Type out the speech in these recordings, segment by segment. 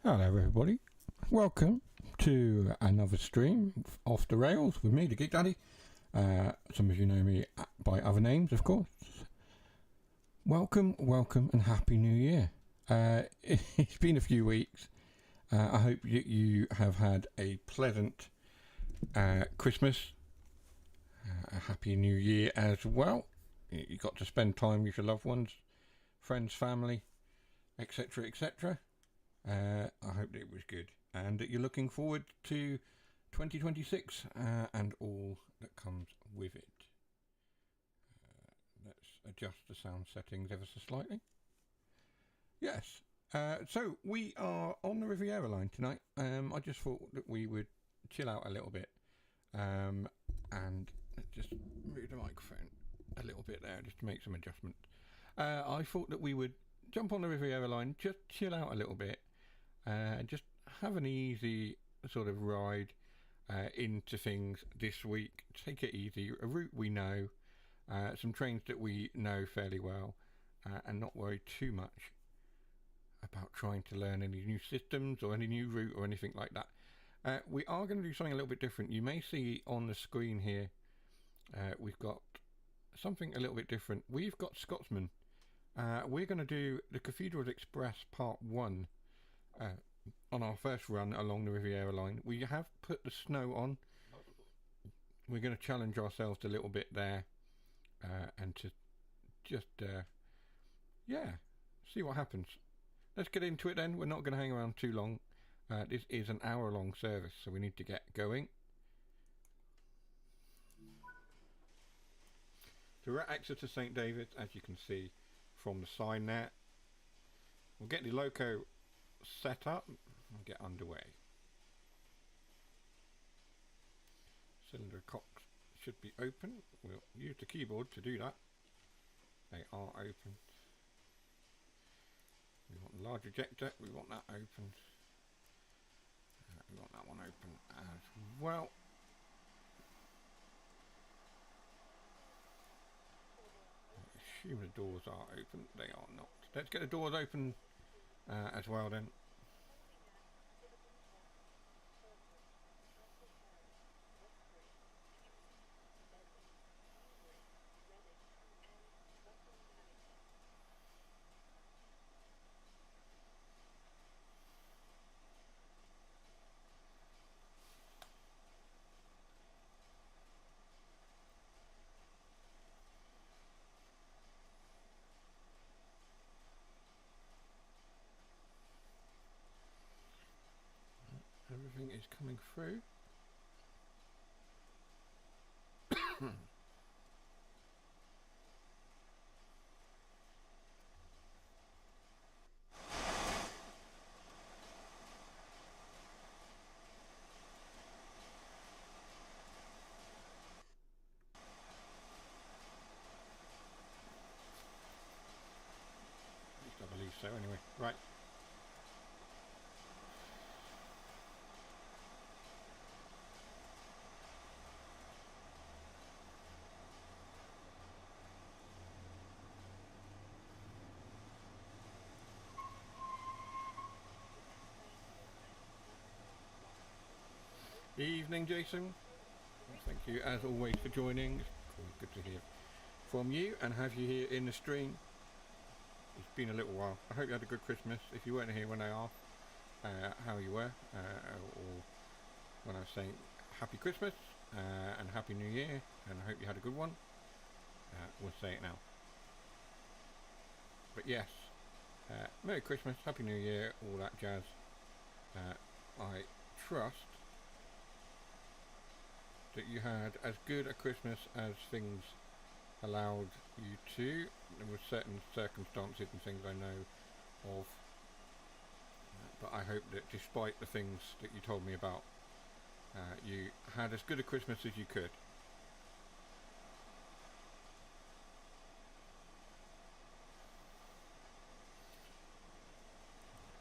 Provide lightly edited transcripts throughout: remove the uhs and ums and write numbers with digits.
Hello everybody, welcome to another stream off the rails with me, the GeekDaddy. Some of you know me by other names, of course. Welcome and Happy New Year. It's been a few weeks. I hope you have had a pleasant Christmas, a Happy New Year as well. You got to spend time with your loved ones, friends, family, etc, etc. I hope that it was good and that you're looking forward to 2026 and all that comes with it. Let's adjust the sound settings ever so slightly. Yes, so we are on the Riviera line tonight. I just thought that we would chill out a little bit and just move the microphone a little bit there just to make some adjustments. I thought that we would jump on the Riviera line, just chill out a little bit. Just have an easy sort of ride into things this week. Take it easy, a route we know, some trains that we know fairly well, and not worry too much about trying to learn any new systems or any new route or anything like that. We are going to do something a little bit different. You may see on the screen here we've got something a little bit different. We've got Scotsman. We're going to do the Cathedrals Express Part 1 on our first run along the Riviera line. We have put the snow on. We're going to challenge ourselves a little bit there and to just see what happens. Let's get into it then. We're not going to hang around too long. This is an hour-long service, so we need to get going. So we're at Exeter St David's, as you can see from the sign there. We'll get the loco set up and get underway. Cylinder cocks should be open. We'll use the keyboard to do that. They are open. We want the large ejector, we want that open. We want that one open as well. I assume the doors are open. They are not. Let's get the doors open as well then. coming through. I believe so anyway. Right. Evening, Jason. Thank you as always for joining. It's always good to hear from you and have you here in the stream. It's been a little while. I hope you had a good Christmas. If you weren't here when I asked how you were, or when I was saying Happy Christmas and Happy New Year, and I hope you had a good one, we'll say it now. But yes, Merry Christmas, Happy New Year, all that jazz. I trust that you had as good a Christmas as things allowed you to. There were certain circumstances and things I know of, but I hope that despite the things that you told me about, you had as good a Christmas as you could.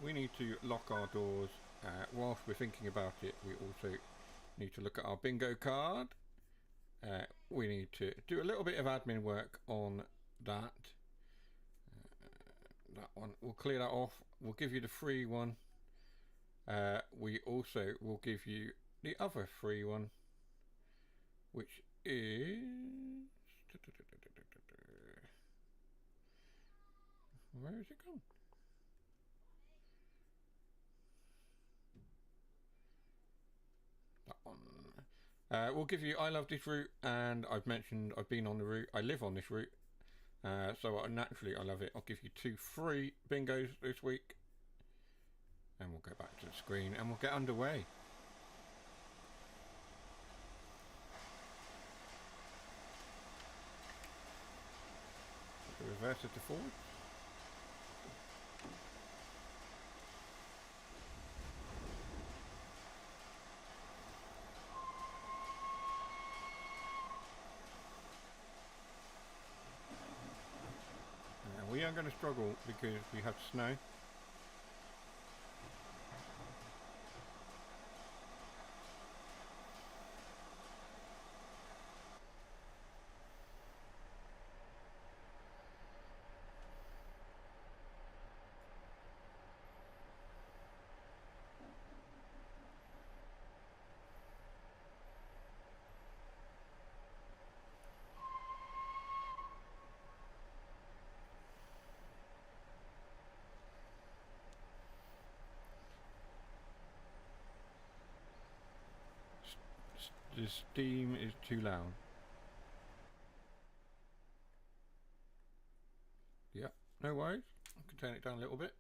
We need to lock our doors. Whilst we're thinking about it, we also need to look at our bingo card. We need to do a little bit of admin work on that. That one, we'll clear that off. We'll give you the free one. We also will give you the other free one, which is... Where has it gone? That one. We'll give you I love this route, and I've mentioned I've been on the route. I live on this route, so naturally I love it. I'll give you 2 free bingos this week, and we'll go back to the screen and we'll get underway. Reverse it to forward. We are going to struggle because we have snow. The steam is too loud. Yep, no worries. I can turn it down a little bit.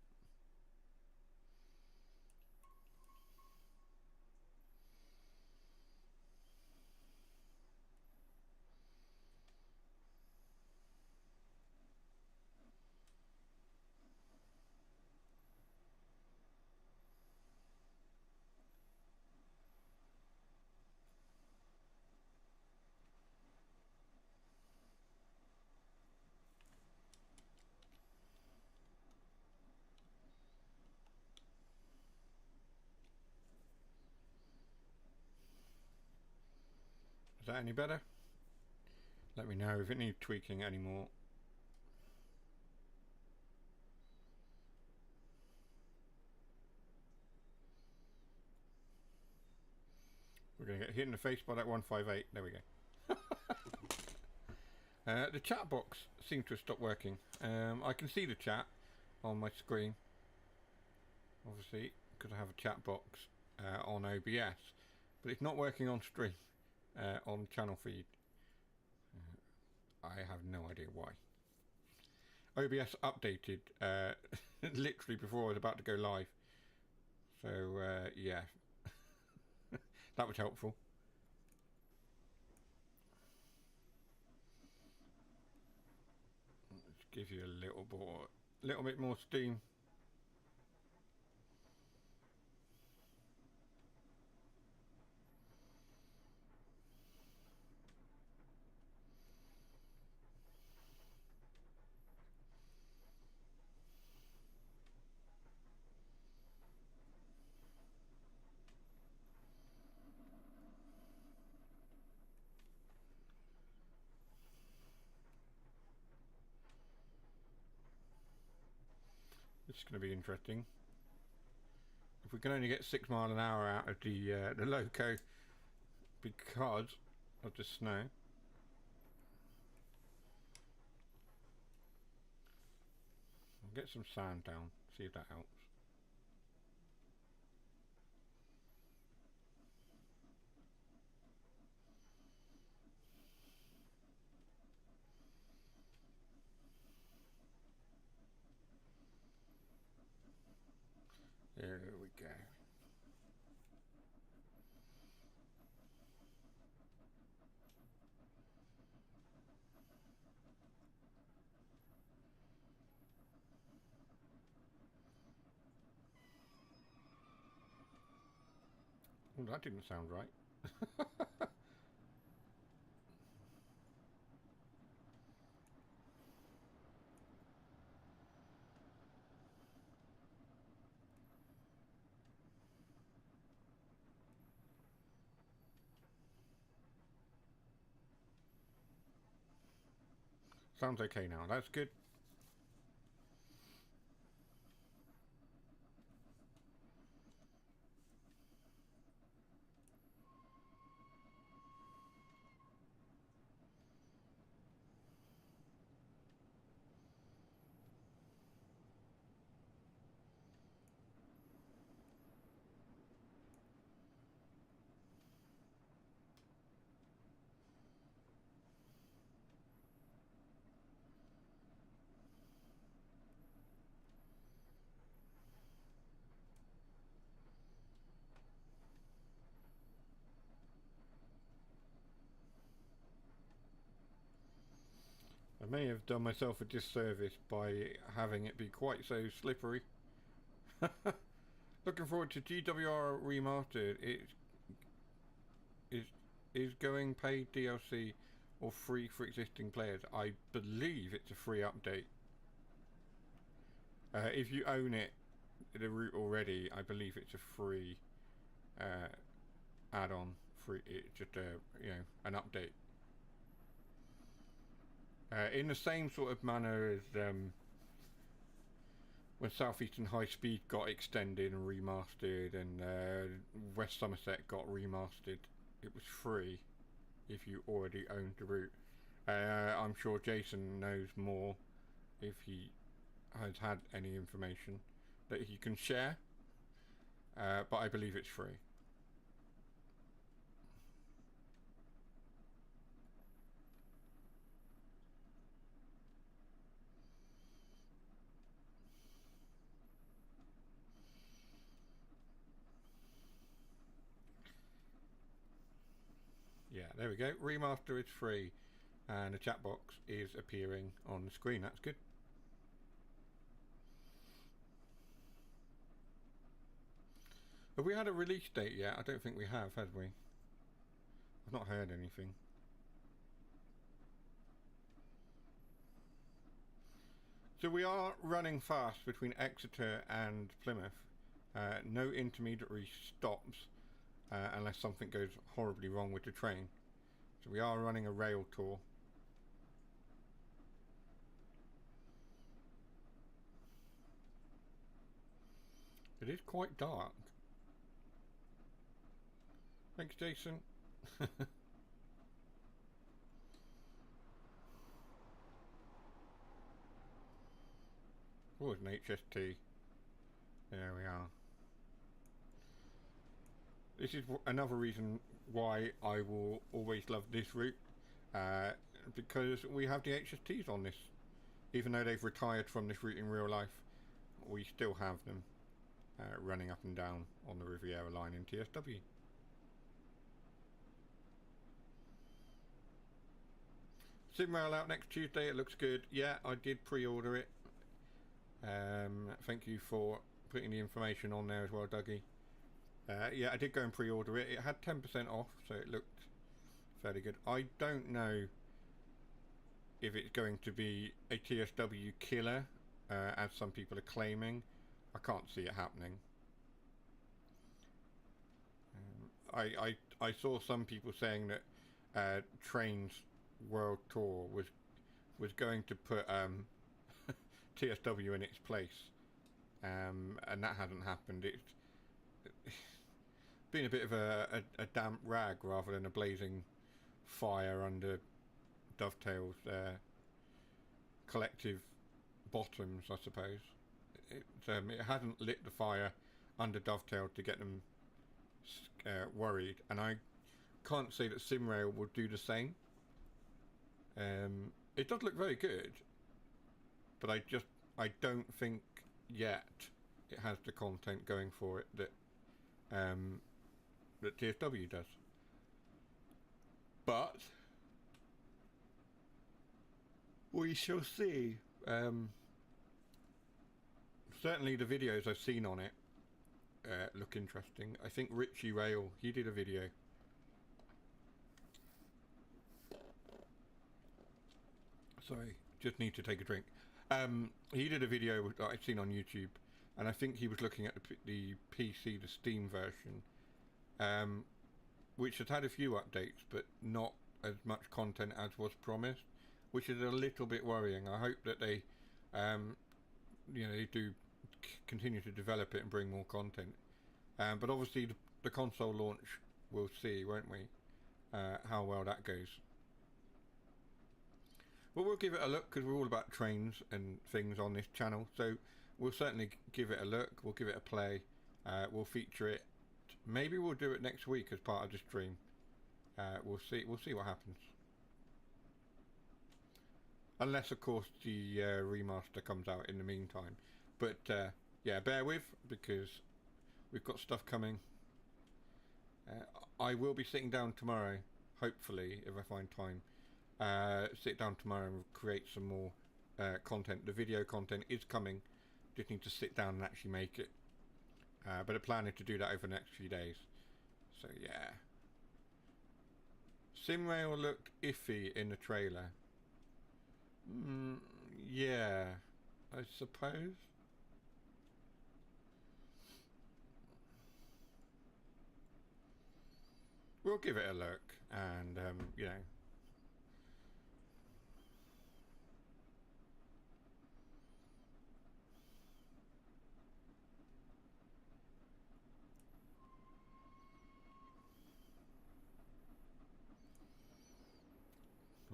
Is that any better? Let me know if it needs tweaking anymore. We're going to get hit in the face by that 158. There we go. The chat box seems to have stopped working. I can see the chat on my screen, obviously, because I have a chat box on OBS, but it's not working on stream, on channel feed. I have no idea why. OBS updated literally before I was about to go live. So, yeah. That was helpful. Let's give you a little bit more steam. This is going to be interesting. If we can only get 6 miles an hour out of the loco because of the snow. I'll get some sound down, see if that helps. There we go. Oh, that didn't sound right. Sounds okay now, that's good. I may have done myself a disservice by having it be quite so slippery. Looking forward to GWR Remastered. Is going paid DLC or free for existing players. I believe it's a free update. If you own it, the route already, I believe it's a free add-on. It's just an update. In the same sort of manner as when Southeastern High Speed got extended and remastered, and West Somerset got remastered, it was free if you already owned the route. I'm sure Jason knows more if he has had any information that he can share, but I believe it's free. Yeah, there we go. Remaster is free, and the chat box is appearing on the screen. That's good. Have we had a release date yet? I don't think we have we? I've not heard anything. So we are running fast between Exeter and Plymouth. No intermediary stops unless something goes horribly wrong with the train. So we are running a rail tour. It is quite dark. Thanks, Jason. Oh, it's an HST. There we are. This is another reason why I will always love this route, because we have the HSTs on this. Even though they've retired from this route in real life, we still have them running up and down on the Riviera line in TSW. SimRail out next Tuesday. It looks good. Yeah, I did pre-order it. Thank you for putting the information on there as well, Dougie. Yeah, I did go and pre-order it. It had 10% off, so it looked fairly good. I don't know if it's going to be a TSW killer, as some people are claiming. I can't see it happening. I saw some people saying that Train's World Tour was going to put TSW in its place, and that hasn't happened. It's been a bit of a damp rag rather than a blazing fire under Dovetail's collective bottoms, I suppose. It hasn't lit the fire under Dovetail to get them worried, and I can't say that SimRail will do the same. It does look very good, but I don't think yet it has the content going for it that TSW does. But we shall see. Certainly the videos I've seen on it look interesting. I think Richie Rail, he did a video. Sorry, just need to take a drink. He did a video that I've seen on YouTube, and I think he was looking at the PC, the Steam version, which has had a few updates, but not as much content as was promised, which is a little bit worrying. I hope that they, they do continue to develop it and bring more content. But obviously, the console launch, we'll see, won't we? How well that goes. But we'll give it a look, because we're all about trains and things on this channel. So we'll certainly give it a look. We'll give it a play. We'll feature it. Maybe we'll do it next week as part of the stream. We'll see. We'll see what happens. Unless, of course, the remaster comes out in the meantime. But yeah, bear with, because we've got stuff coming. I will be sitting down tomorrow, hopefully, if I find time. Sit down tomorrow and create some more content. The video content is coming. Just need to sit down and actually make it. But I plan to do that over the next few days. So yeah. SimRail looked iffy in the trailer. Yeah, I suppose. We'll give it a look, and you know.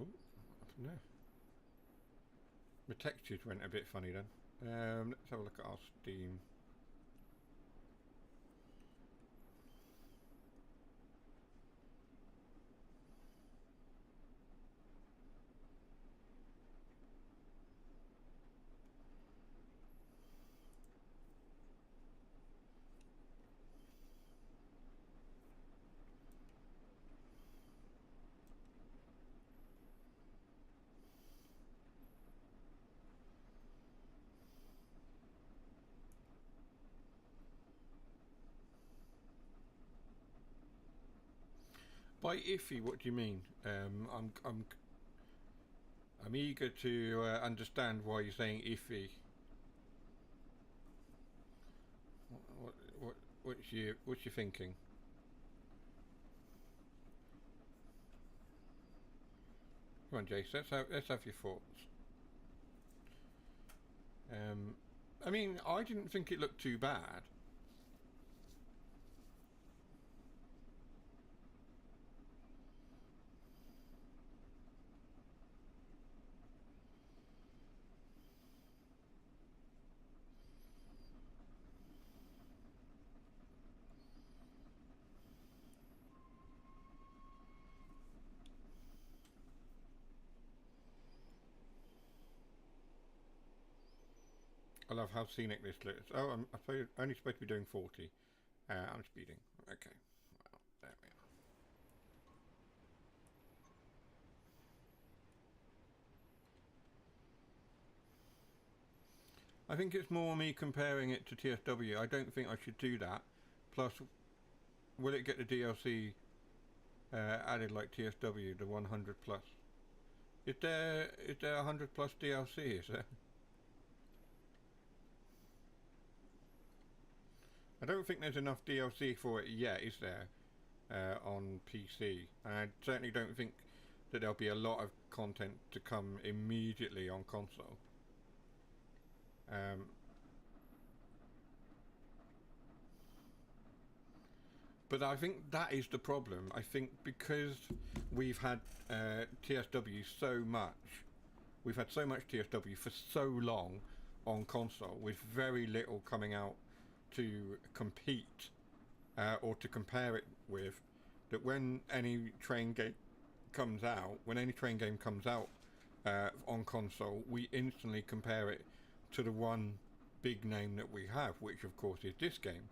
Oh, no. The textures went a bit funny then. Let's have a look at our Steam. By iffy, what do you mean? I'm eager to understand why you're saying iffy. What's you thinking? Come on, Jace. Let's have your thoughts. I mean, I didn't think it looked too bad. I love how scenic this looks. Oh, I'm only supposed to be doing 40. I'm speeding. Okay. Well, there we are. I think it's more me comparing it to TSW. I don't think I should do that. Plus, will it get the DLC added like TSW, the 100 plus? Is there 100 plus DLC? Is there? I don't think there's enough DLC for it yet, is there? On PC, and I certainly don't think that there'll be a lot of content to come immediately on console. But I think that is the problem. I think because we've had TSW so much, we've had so much TSW for so long on console, with very little coming out to compete or to compare it with, that when any train game comes out, on console, we instantly compare it to the one big name that we have, which of course is this game.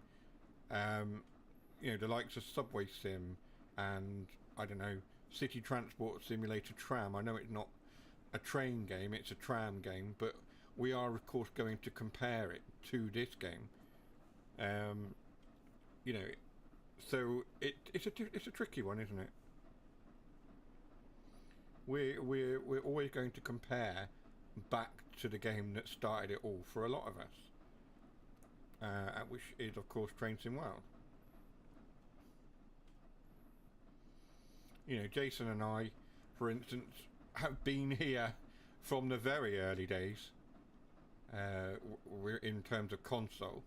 The likes of Subway Sim and, I don't know, City Transport Simulator Tram. I know it's not a train game, it's a tram game, but we are of course going to compare it to this game. So it's a tricky one, isn't it? We're always going to compare back to the game that started it all for a lot of us, which is of course Train Sim World. Jason and I, for instance, have been here from the very early days. We're in terms of console.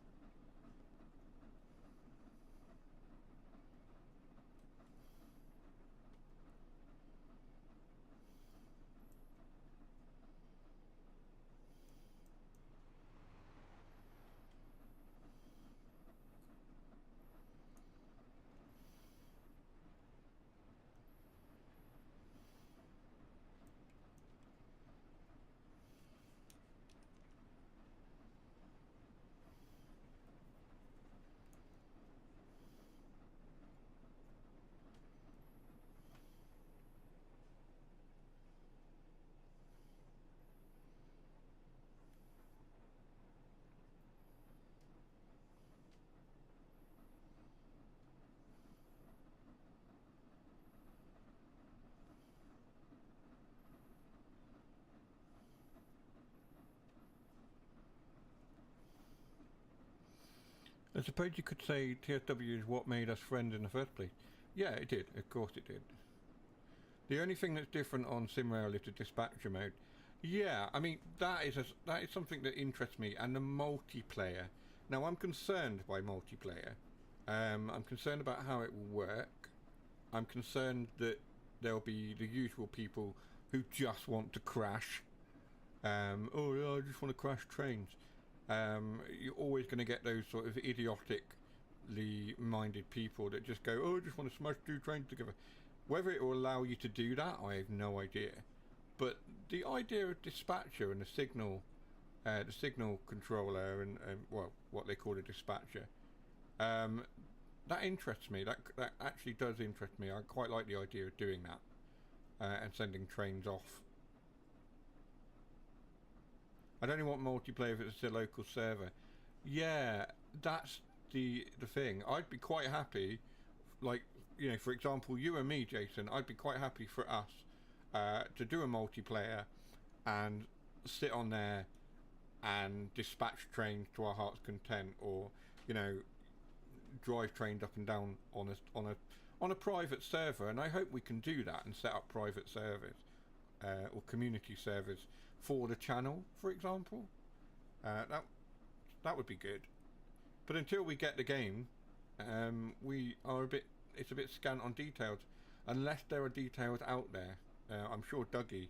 I suppose you could say TSW is what made us friends in the first place. Yeah, it did. Of course it did. The only thing that's different on SimRail is the dispatcher mode. Yeah, I mean, that is something that interests me, and the multiplayer. Now, I'm concerned by multiplayer. I'm concerned about how it will work. I'm concerned that there'll be the usual people who just want to crash. Oh yeah, I just want to crash trains. You're always going to get those sort of idiotically minded people that just go, oh, I just want to smash two trains together. Whether it will allow you to do that, I have no idea. But the idea of dispatcher and the signal controller and well, what they call a dispatcher, that interests me. That actually does interest me. I quite like the idea of doing that and sending trains off. I'd only want multiplayer if it's a local server. Yeah, that's the thing. I'd be quite happy, like, for example, you and me, Jason, I'd be quite happy for us to do a multiplayer and sit on there and dispatch trains to our heart's content, or drive trains up and down on a private server. And I hope we can do that and set up private servers or community servers for the channel, for example. That would be good. But until we get the game, it's a bit scant on details, unless there are details out there. I'm sure Dougie,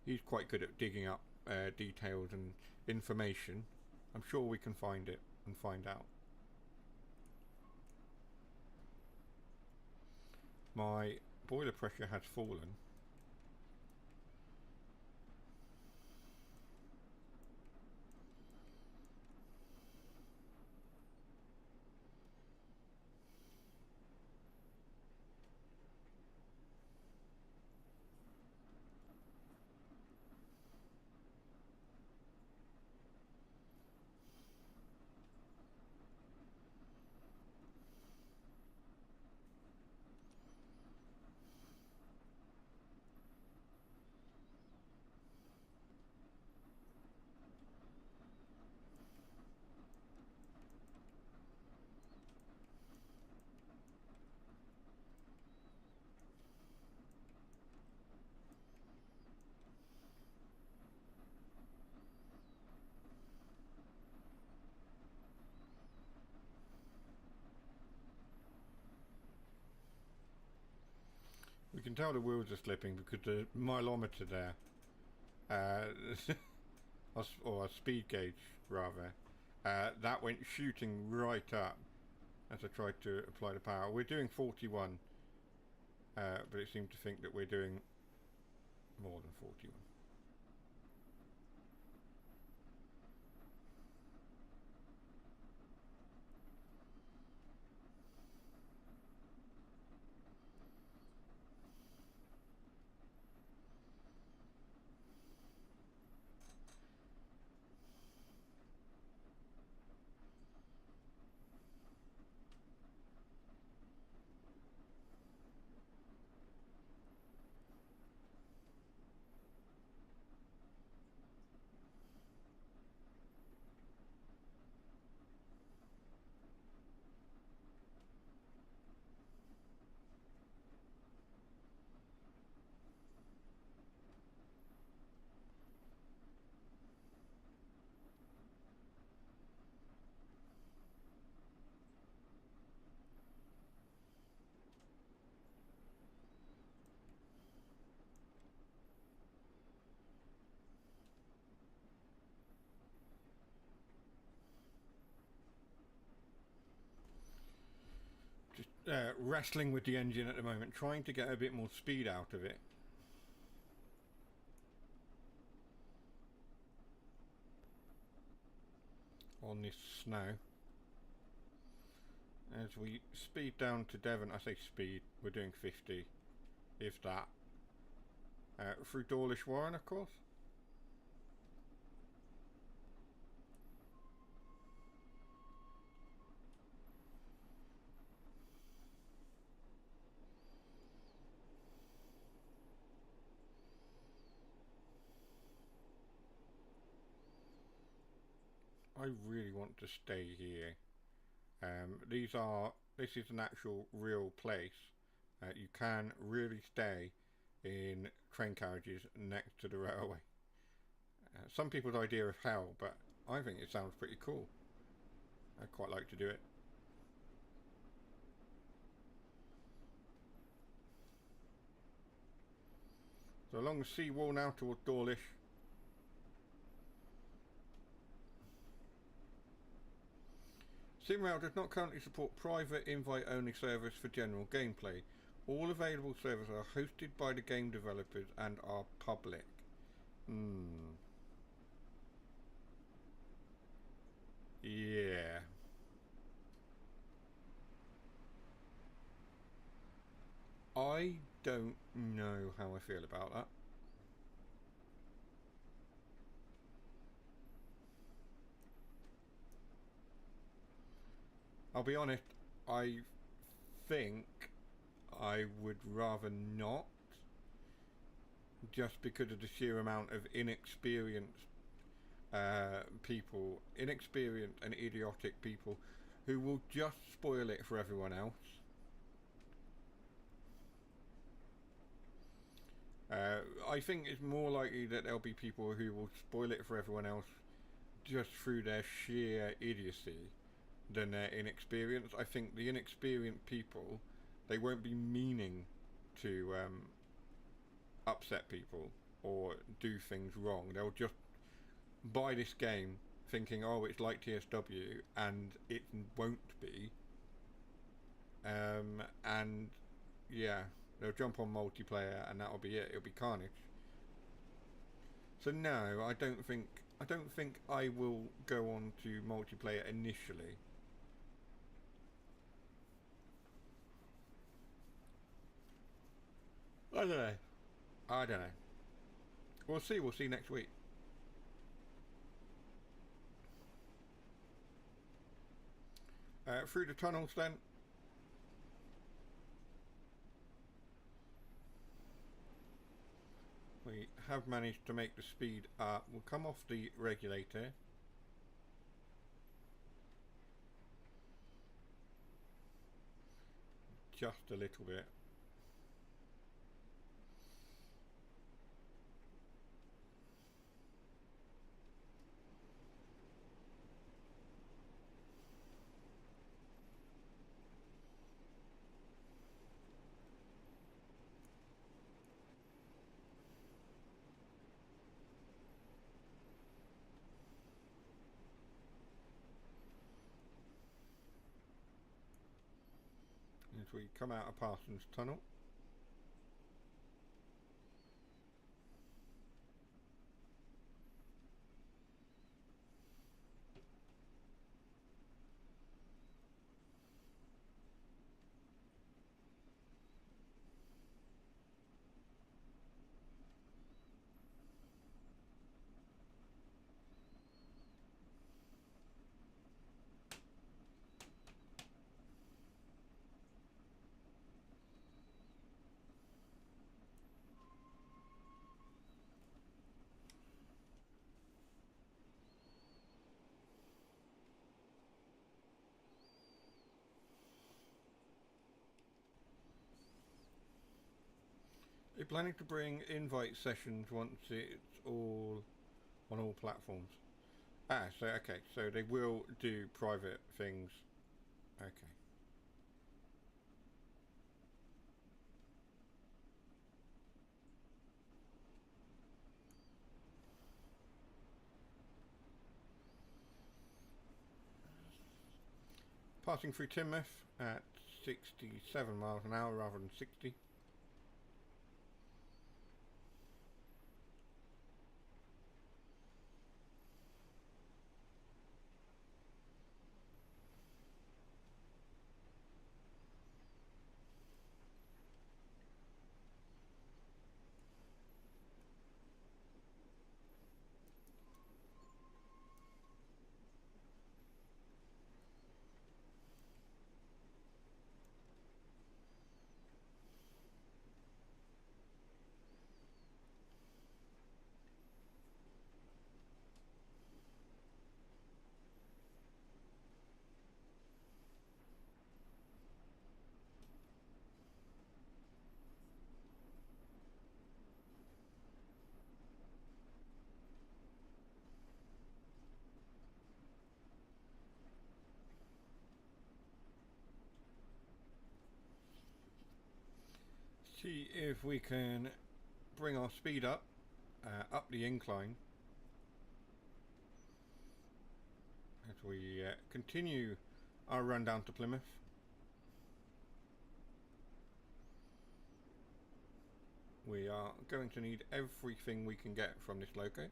he's quite good at digging up details and information. I'm sure we can find it and find out. My boiler pressure has fallen. You can tell the wheels are slipping because the mileometer there, or a speed gauge rather, that went shooting right up as I tried to apply the power. We're doing 41, but it seemed to think that we're doing more than 41. Wrestling with the engine at the moment, trying to get a bit more speed out of it. On this snow. As we speed down to Devon, I say speed, we're doing 50, if that. Through Dawlish Warren, of course. I really want to stay here. This is an actual real place. You can really stay in train carriages next to the railway. Some people's idea of hell, but I think it sounds pretty cool. I'd quite like to do it. So along the sea wall now towards Dawlish. SimRail does not currently support private invite-only servers for general gameplay. All available servers are hosted by the game developers and are public. Yeah. I don't know how I feel about that. I'll be honest, I think I would rather not, just because of the sheer amount of inexperienced people, inexperienced and idiotic people who will just spoil it for everyone else. I think it's more likely that there'll be people who will spoil it for everyone else just through their sheer idiocy than their inexperience. I think the inexperienced people, they won't be meaning to upset people or do things wrong. They'll just buy this game thinking, oh, it's like TSW, and it won't be. And yeah, they'll jump on multiplayer and that'll be it. It'll be carnage. So no, I don't think I will go on to multiplayer initially. I don't know. We'll see next week. Through the tunnels then. We have managed to make the speed up. We'll come off the regulator. Just a little bit. as we come out of Parsons Tunnel. They're planning to bring invite sessions once it's all on all platforms. Ah, so okay, so they will do private things. Okay. Passing through Timoth at 67 miles an hour rather than 60. See if we can bring our speed up the incline as we continue our run down to Plymouth. We are going to need everything we can get from this loco.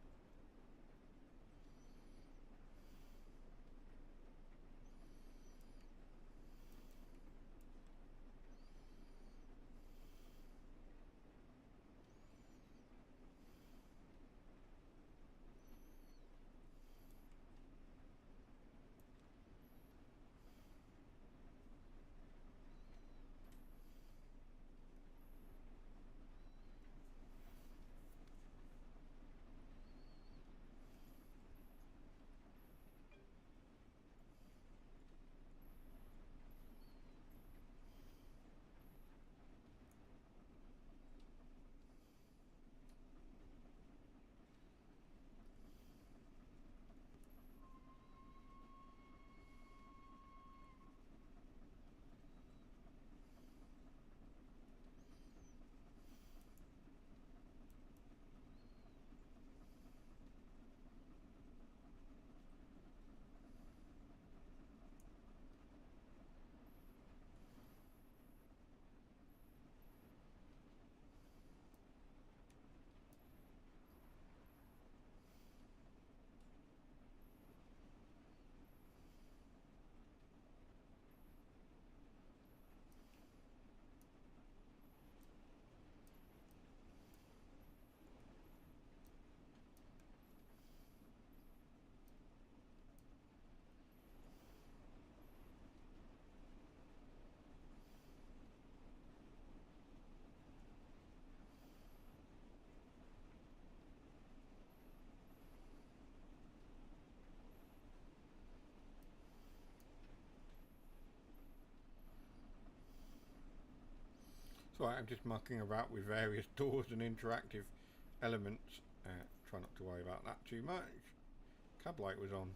So I'm just mucking about with various doors and interactive elements. Try not to worry about that too much. Cab light was on.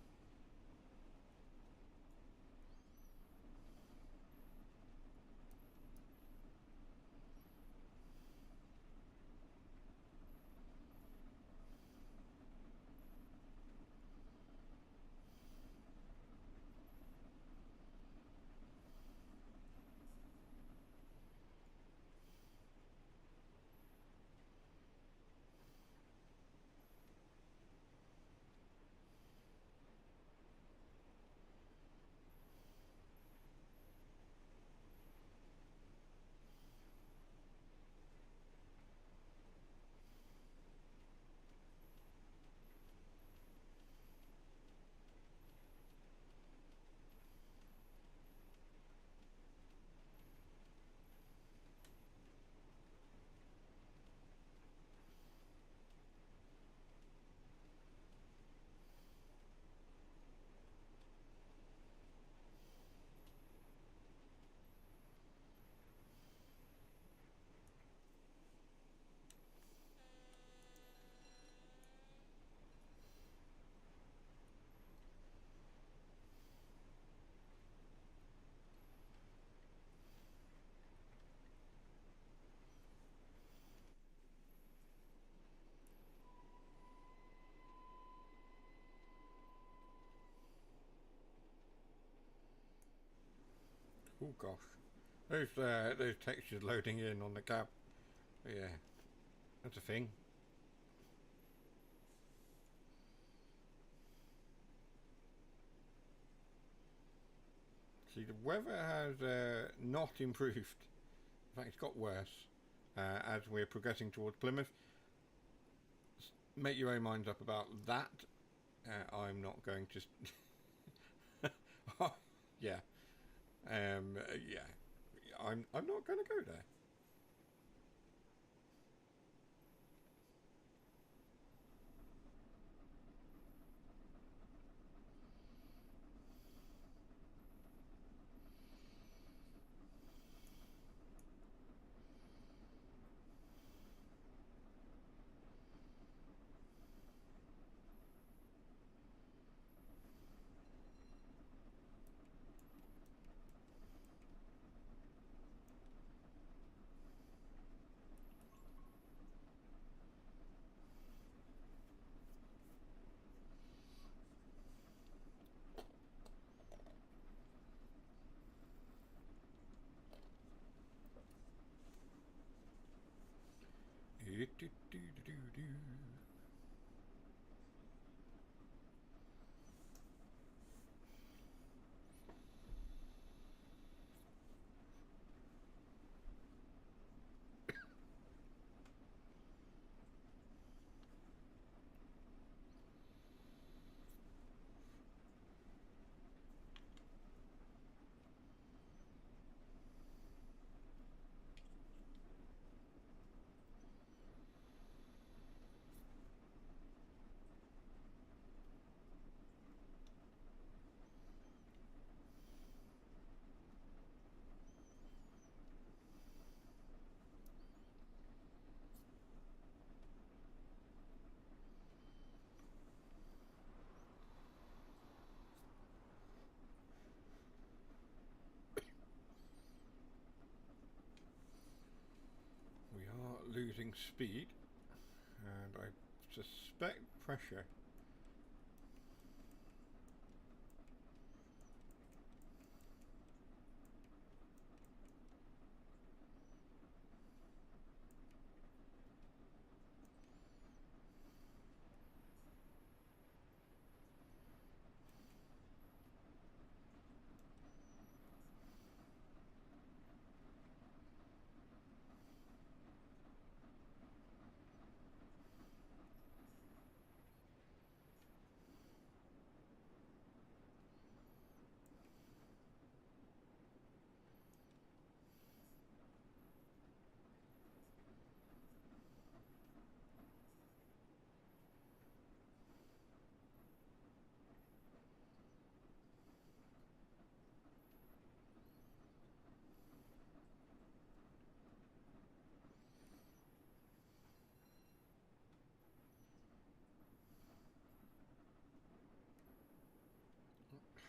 Oh gosh, those textures loading in on the cab. Yeah, that's a thing. See, the weather has not improved. In fact, it's got worse as we're progressing towards Plymouth. Make your own minds up about that. I'm not going to. Yeah. Yeah. I'm not going to go there. We are losing speed, and I suspect pressure.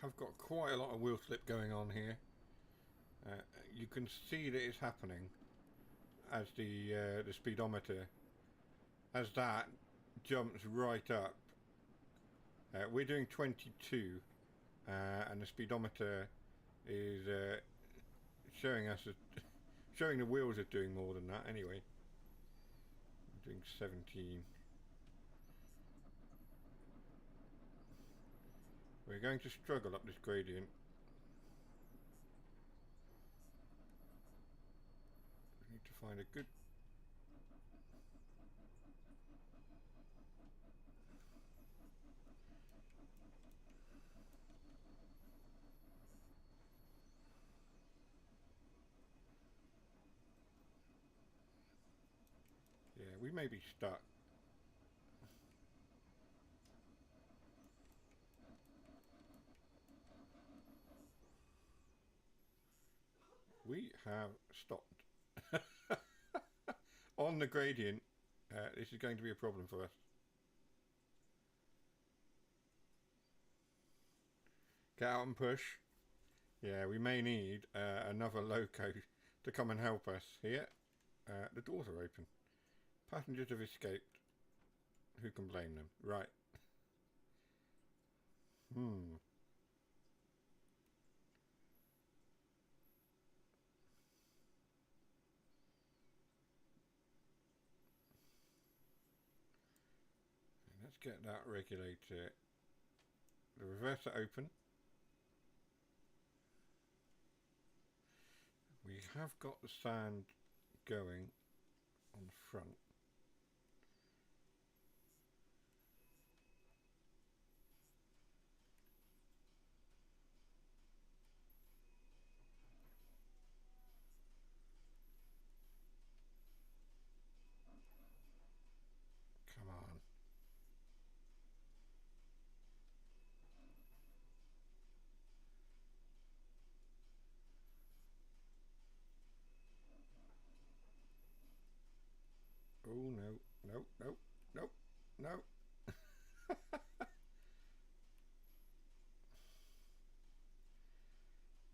I've got quite a lot of wheel slip going on here. You can see that it's happening as the speedometer, as that jumps right up. We're doing 22, and the speedometer is showing us showing the wheels are doing more than that. Anyway, I'm doing 17. We're going to struggle up this gradient. We need to find a good. Yeah, we may be stuck. We have stopped. On the gradient, this is going to be a problem for us. Get out and push. Yeah, we may need another loco to come and help us. Here, the doors are open. Passengers have escaped. Who can blame them? Right. Let's get that regulator, the reverser open. We have got the sound going on the front. Come on. Oh no, no, no, no, no.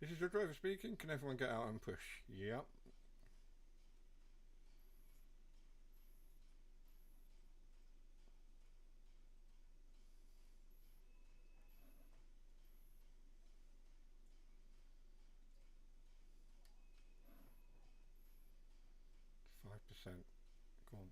This is your driver speaking. Can everyone get out and push? Yep. %. Go on.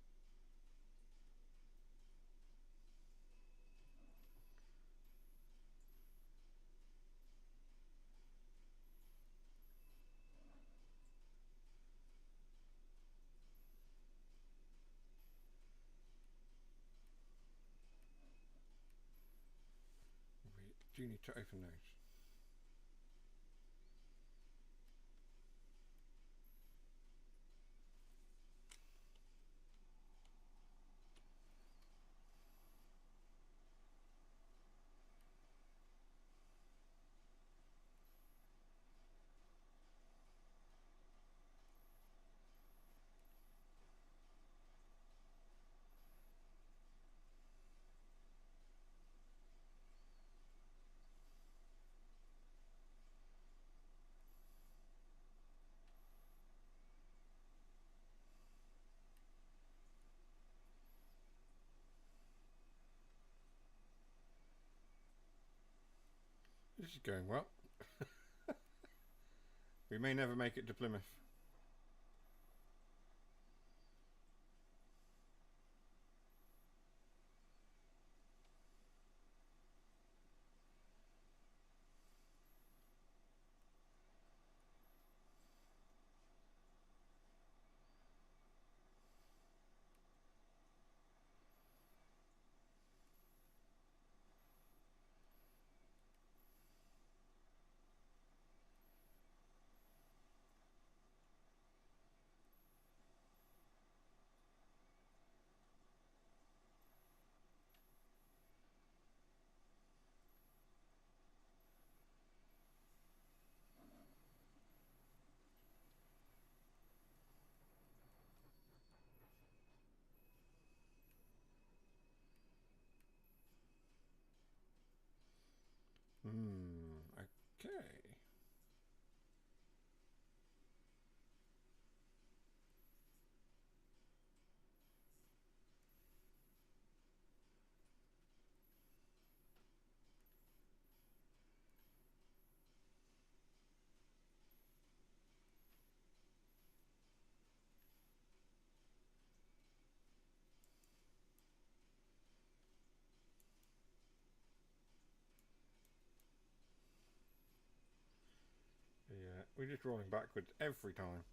We do need to open those. This is going well. We may never make it to Plymouth. Okay. Yeah, we're just rolling backwards every time.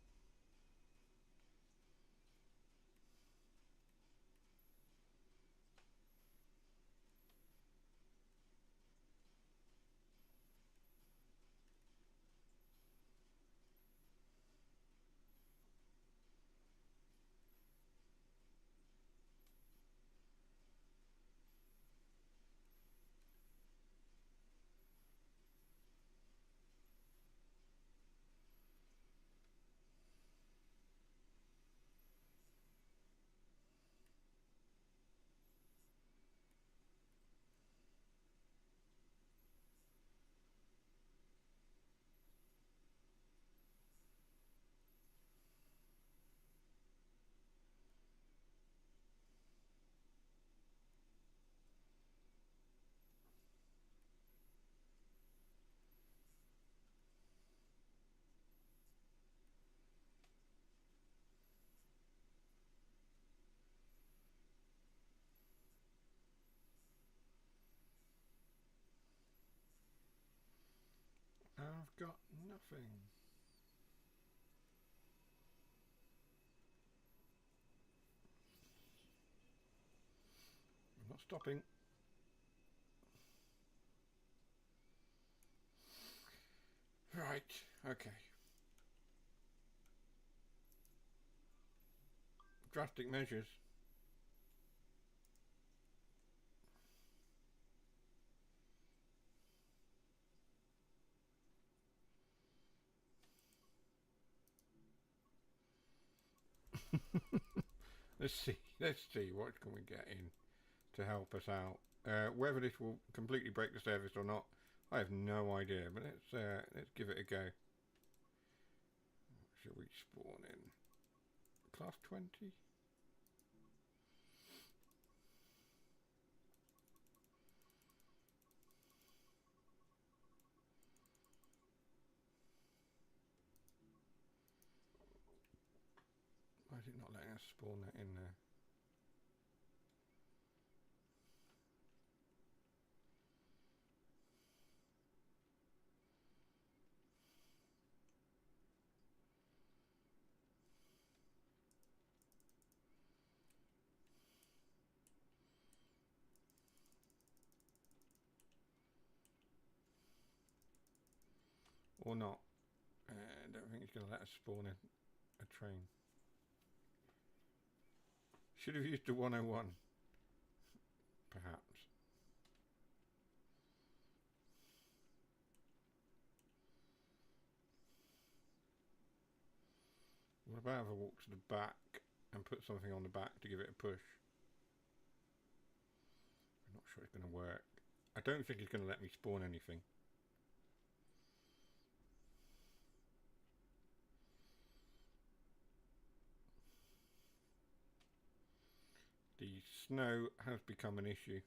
I've got nothing. I'm not stopping. Right, okay. Drastic measures. Let's see what can we get in to help us out. Whether this will completely break the service or not, I have no idea, but let's give it a go. Should we spawn in class 20? Why is it not letting us spawn that in there? Or not. I don't think it's going to let us spawn a train. Should have used the 101. Perhaps. What about if I walk to the back and put something on the back to give it a push? I'm not sure it's going to work. I don't think it's going to let me spawn anything. The snow has become an issue.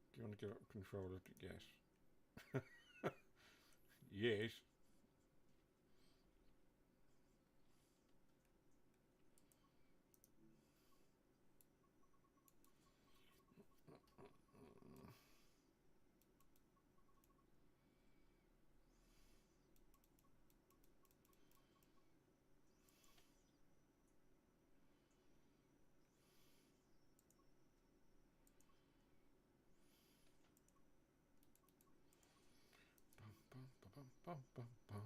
Do you want to give up control of it? Yes. Yes. Bum, bum, bum.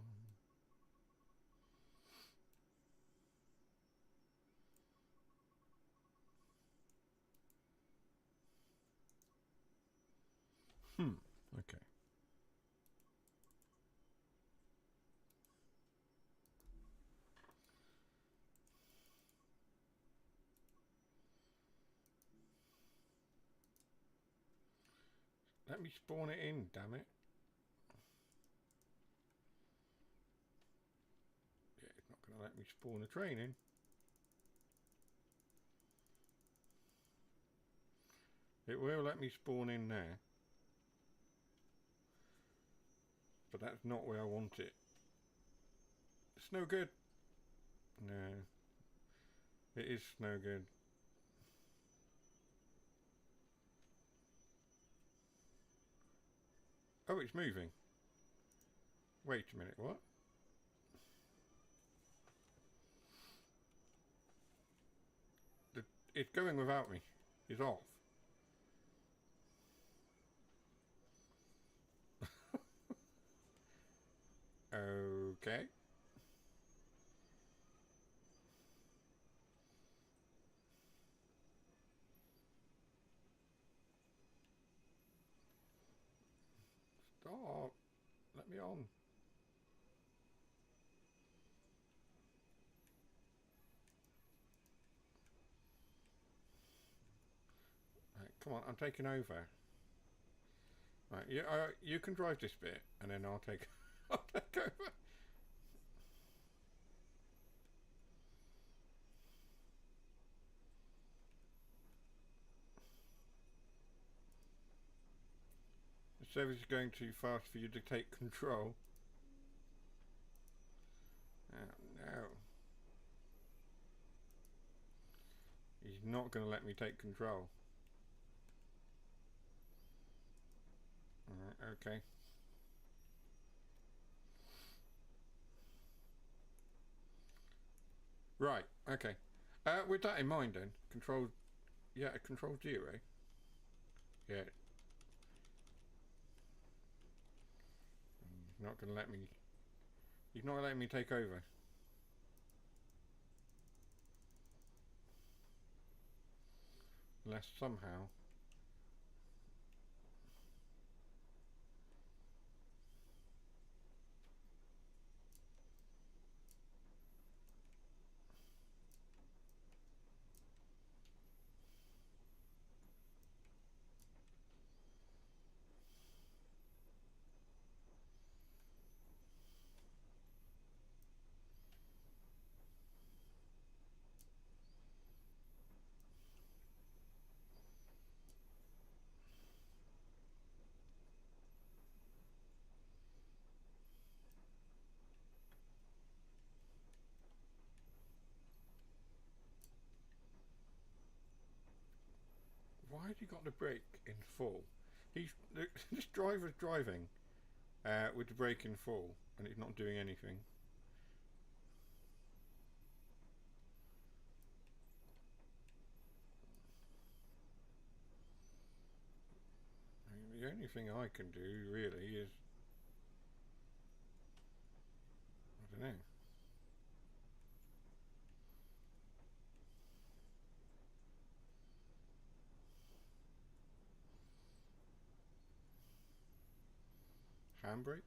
Okay. Let me spawn it in, damn it. Yeah, it's not going to let me spawn a train in. It will let me spawn in there. But that's not where I want it. It's no good. No. It is no good. Oh, it's moving. Wait a minute, what? It's going without me. It's off. Okay. Stop. Let me on. Right, come on, I'm taking over. Right, you can drive this bit, and then I'll take over. The service is going too fast for you to take control. Oh no. He's He's not going to let me take control. Okay. Right, okay. With that in mind then, control 0. Yeah. He's not going to let me... He's not letting me take over. Unless somehow... Why has he got the brake in full? This driver's driving with the brake in full, and it's not doing anything. I mean, the only thing I can do really is, I don't know. Handbrake?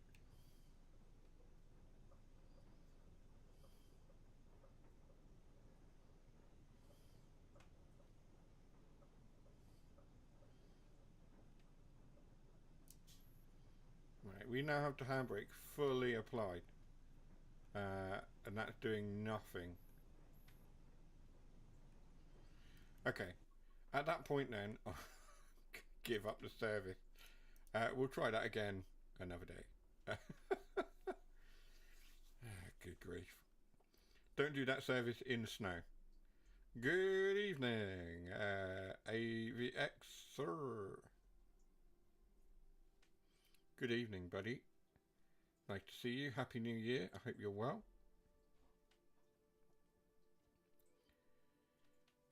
Right, we now have the handbrake fully applied, and that's doing nothing. Okay, at that point then, I'll give up the service. We'll try that again another day. Good grief. Don't do that service in the snow. Good evening, AVX, sir. Good evening, buddy. Nice to see you. Happy New Year. I hope you're well.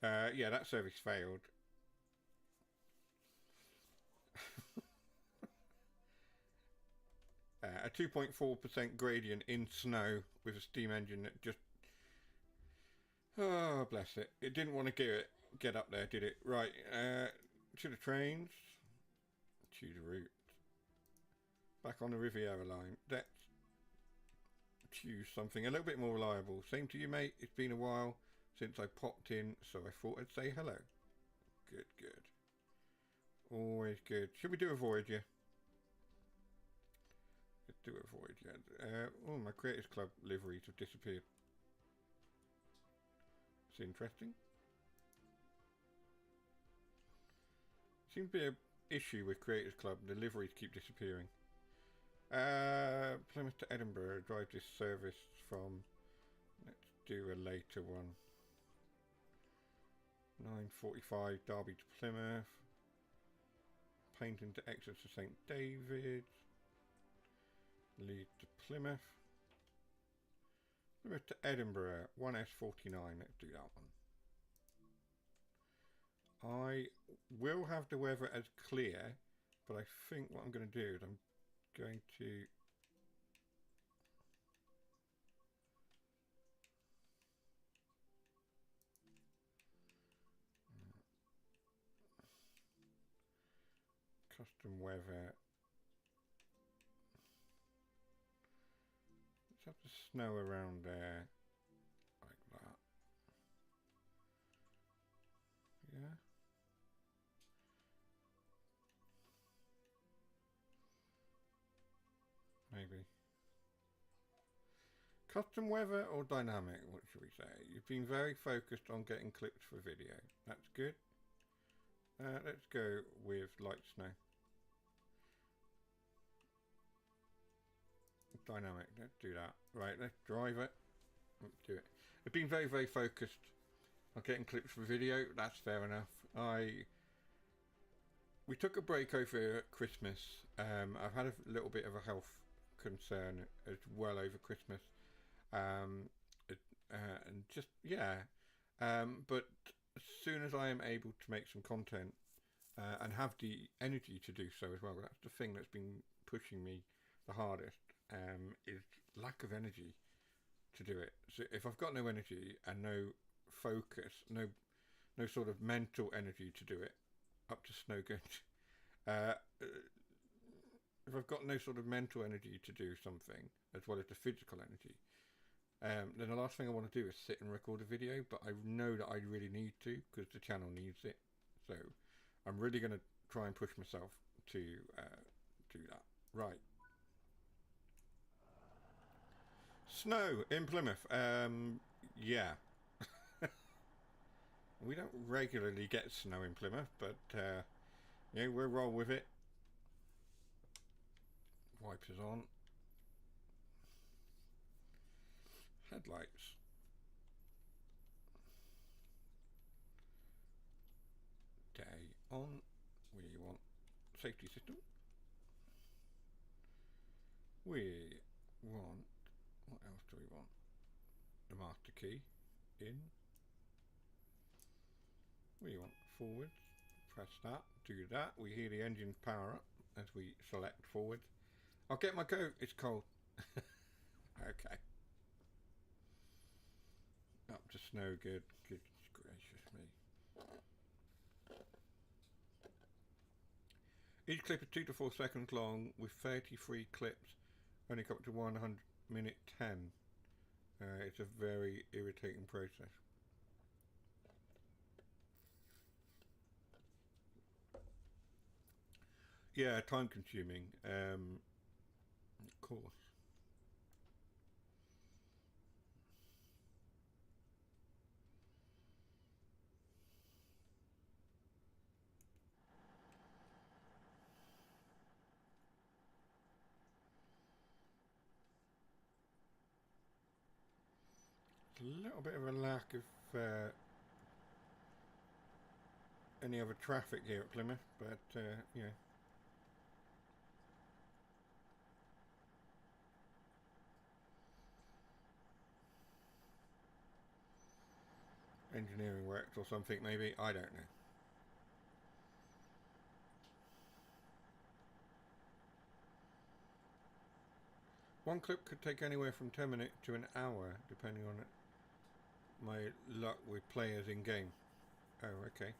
Yeah, that service failed. A 2.4% gradient in snow with a steam engine that just... Oh, bless it. It didn't want to get up there, did it? Right, to the trains. Choose a route. Back on the Riviera line. Let's choose something a little bit more reliable. Same to you, mate. It's been a while since I popped in, so I thought I'd say hello. Good, good. Always good. Should we do a Voyager? Let's do a Voyager. Oh, my Creators Club liveries have disappeared. It's interesting. Seems to be an issue with Creators Club. The liveries keep disappearing. Plymouth to Edinburgh. Drive this service from... Let's do a later one. 9:45 Derby to Plymouth. Paynton to Exeter to St David's. Leeds to Plymouth. Plymouth to Edinburgh. 1S49. Let's do that one. I will have the weather as clear, but I think what I'm going to do is I'm going to... Custom weather. Let's have the snow around there, like that. Yeah. Maybe. Custom weather or dynamic, what should we say? You've been very focused on getting clips for video. That's good. Let's go with light snow. Dynamic, let's do that. Right, let's drive it. Let's do it. I've been very, very focused I'm getting clips for video. That's fair enough. We took a break over Christmas. I've had a little bit of a health concern as well over Christmas. And just, yeah. But as soon as I am able to make some content and have the energy to do so as well, that's the thing that's been pushing me the hardest, is lack of energy to do it. So if I've got no energy and no focus, no sort of mental energy to do it, up to no good. If I've got no sort of mental energy to do something, as well as the physical energy, then the last thing I want to do is sit and record a video, but I know that I really need to, because the channel needs it. So I'm really going to try and push myself to do that. Right. Snow in Plymouth. Yeah. We don't regularly get snow in Plymouth, but yeah, we'll roll with it. Wipers on. Headlights. Day on. We want safety system. We want, what else do we want? The master key in. We want forwards. Press that. Do that. We hear the engine power up as we select forward. I'll get my coat. It's cold. Okay. Up to snow good. Good gracious me. Each clip is 2 to 4 seconds long with 33 clips. Only come up to 100 minute 10. It's a very irritating process. Yeah, time consuming. Of course. A little bit of a lack of any other traffic here at Plymouth, but yeah. Engineering works or something maybe, I don't know. One clip could take anywhere from 10 minutes to an hour, depending on my luck with players in game. Oh, okay.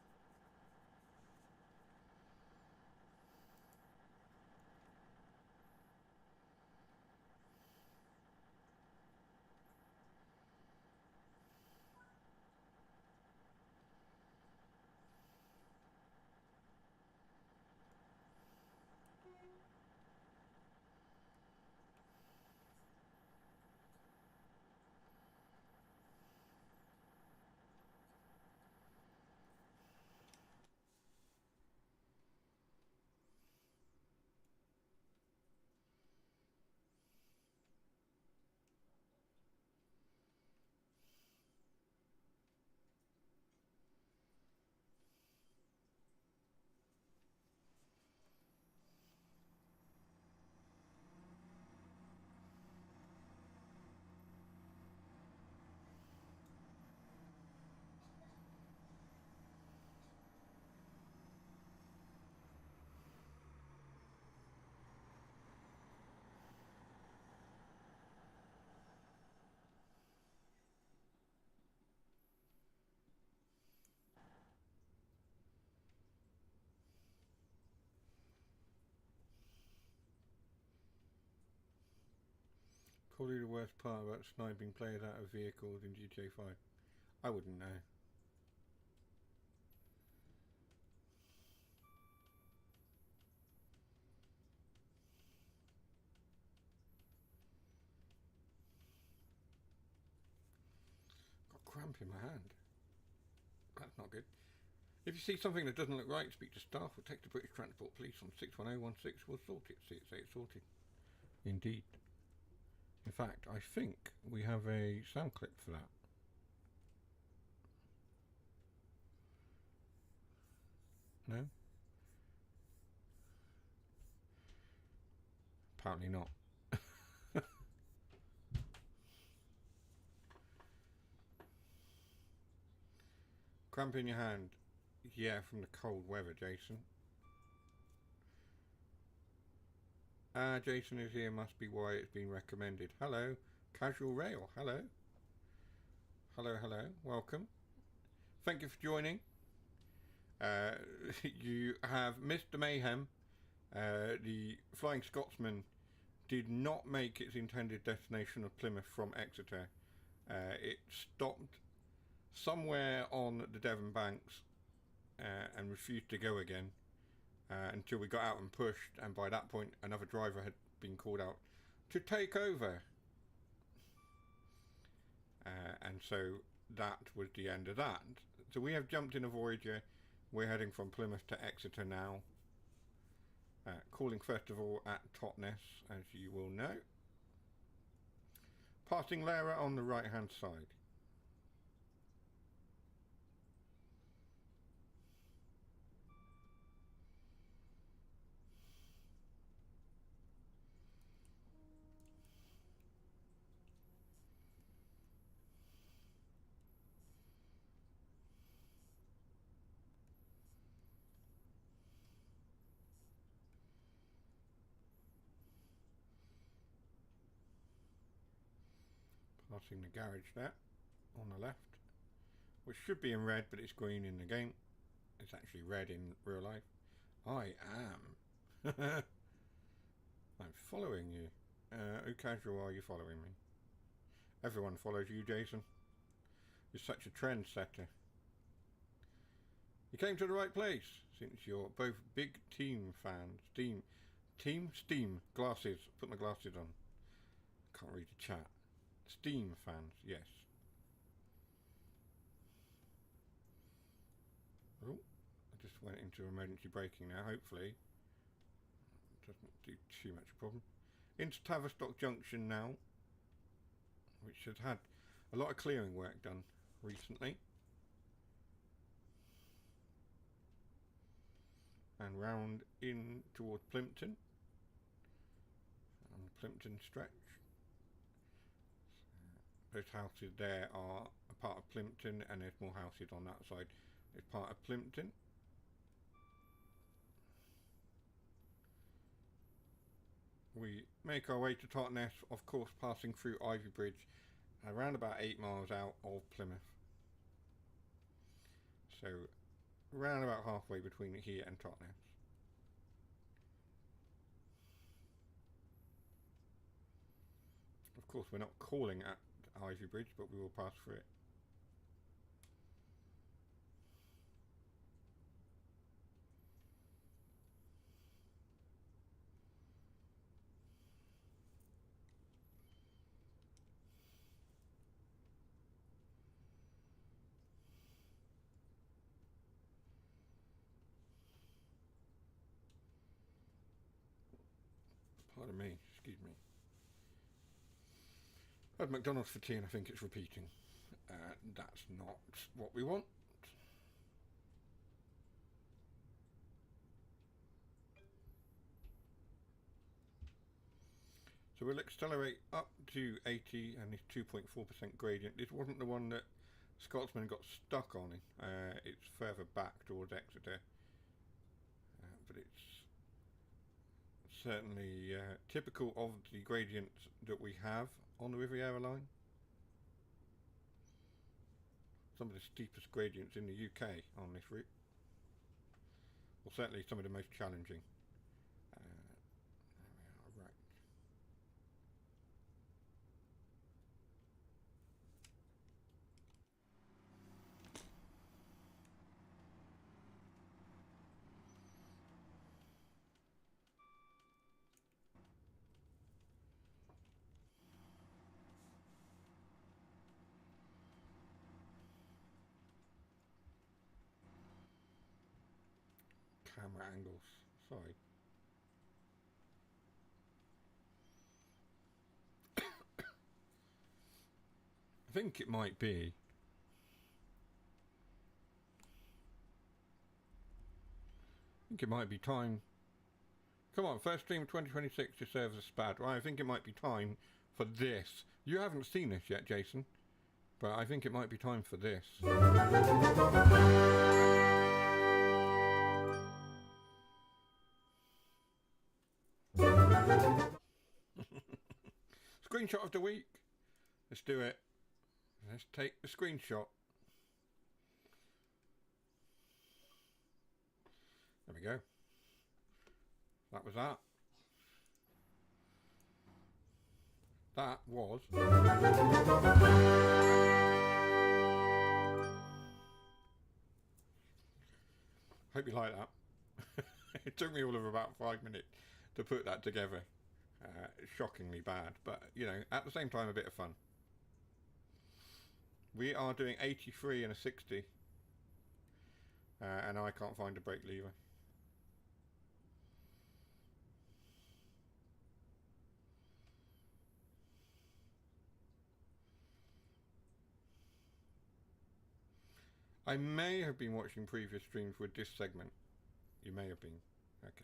Probably the worst part about sniping players out of vehicles in GTA 5. I wouldn't know. Got cramp in my hand. That's not good. If you see something that doesn't look right, speak to staff or text the British Transport Police on 61016. We'll sort it. See it, say it's sorted. Indeed. In fact, I think we have a sound clip for that. Apparently not. Cramp in your hand. Yeah, from the cold weather, Jason. Jason is here, must be why it's been recommended. Hello, Casual Rail. Hello. Hello, hello. Welcome. Thank you for joining. You have Mr. Mayhem. The Flying Scotsman did not make its intended destination of Plymouth from Exeter. It stopped somewhere on the Devon banks and refused to go again until we got out and pushed, and by that point another driver had been called out to take over. And so that was the end of that. So we have jumped in a Voyager. We're heading from Plymouth to Exeter now. Calling first of all at Totnes, as you will know. Passing Lara on the right hand side. Passing the garage there, on the left, which should be in red, but it's green in the game. It's actually red in real life. I am. I'm following you. Who casual are you following me? Everyone follows you, Jason. You're such a trendsetter. You came to the right place, since you're both big team fans. Steam glasses. Put my glasses on. Can't read the chat. Steam fans, yes. Oh, I just went into emergency braking now, hopefully. Doesn't do too much problem. Into Tavistock Junction now, which has had a lot of clearing work done recently. And round in towards Plimpton. On the Plimpton stretch. Those houses there are a part of Plimpton, and there's more houses on that side. It's part of Plimpton. We make our way to Totnes, of course passing through Ivy Bridge, around about 8 miles out of Plymouth. So, around about halfway between here and Totnes. Of course, we're not calling at Ivy Bridge, but we will pass through it. Pardon me, excuse me. I had McDonald's for tea and I think it's repeating. That's not what we want. So we'll accelerate up to 80 and this 2.4% gradient. This wasn't the one that Scotsman got stuck on. It's further back towards Exeter. But it's certainly typical of the gradients that we have on the Riviera line. Some of the steepest gradients in the UK on this route. Well, certainly some of the most challenging. There we are, right. Camera angles, sorry. I think it might be time Come on, first stream of 2026 deserves a spad. Well, I think it might be time for this. You haven't seen this yet, Jason, but I think it might be time for this. Screenshot of the week. Let's do it. Let's take the screenshot. There we go. That was that. That was... Hope you like that. It took me all of about 5 minutes to put that together. Shockingly bad, but you know, at the same time a bit of fun. We are doing 83 and a 60, and I can't find a brake lever. I may have been watching previous streams with this segment. You may have been. Okay.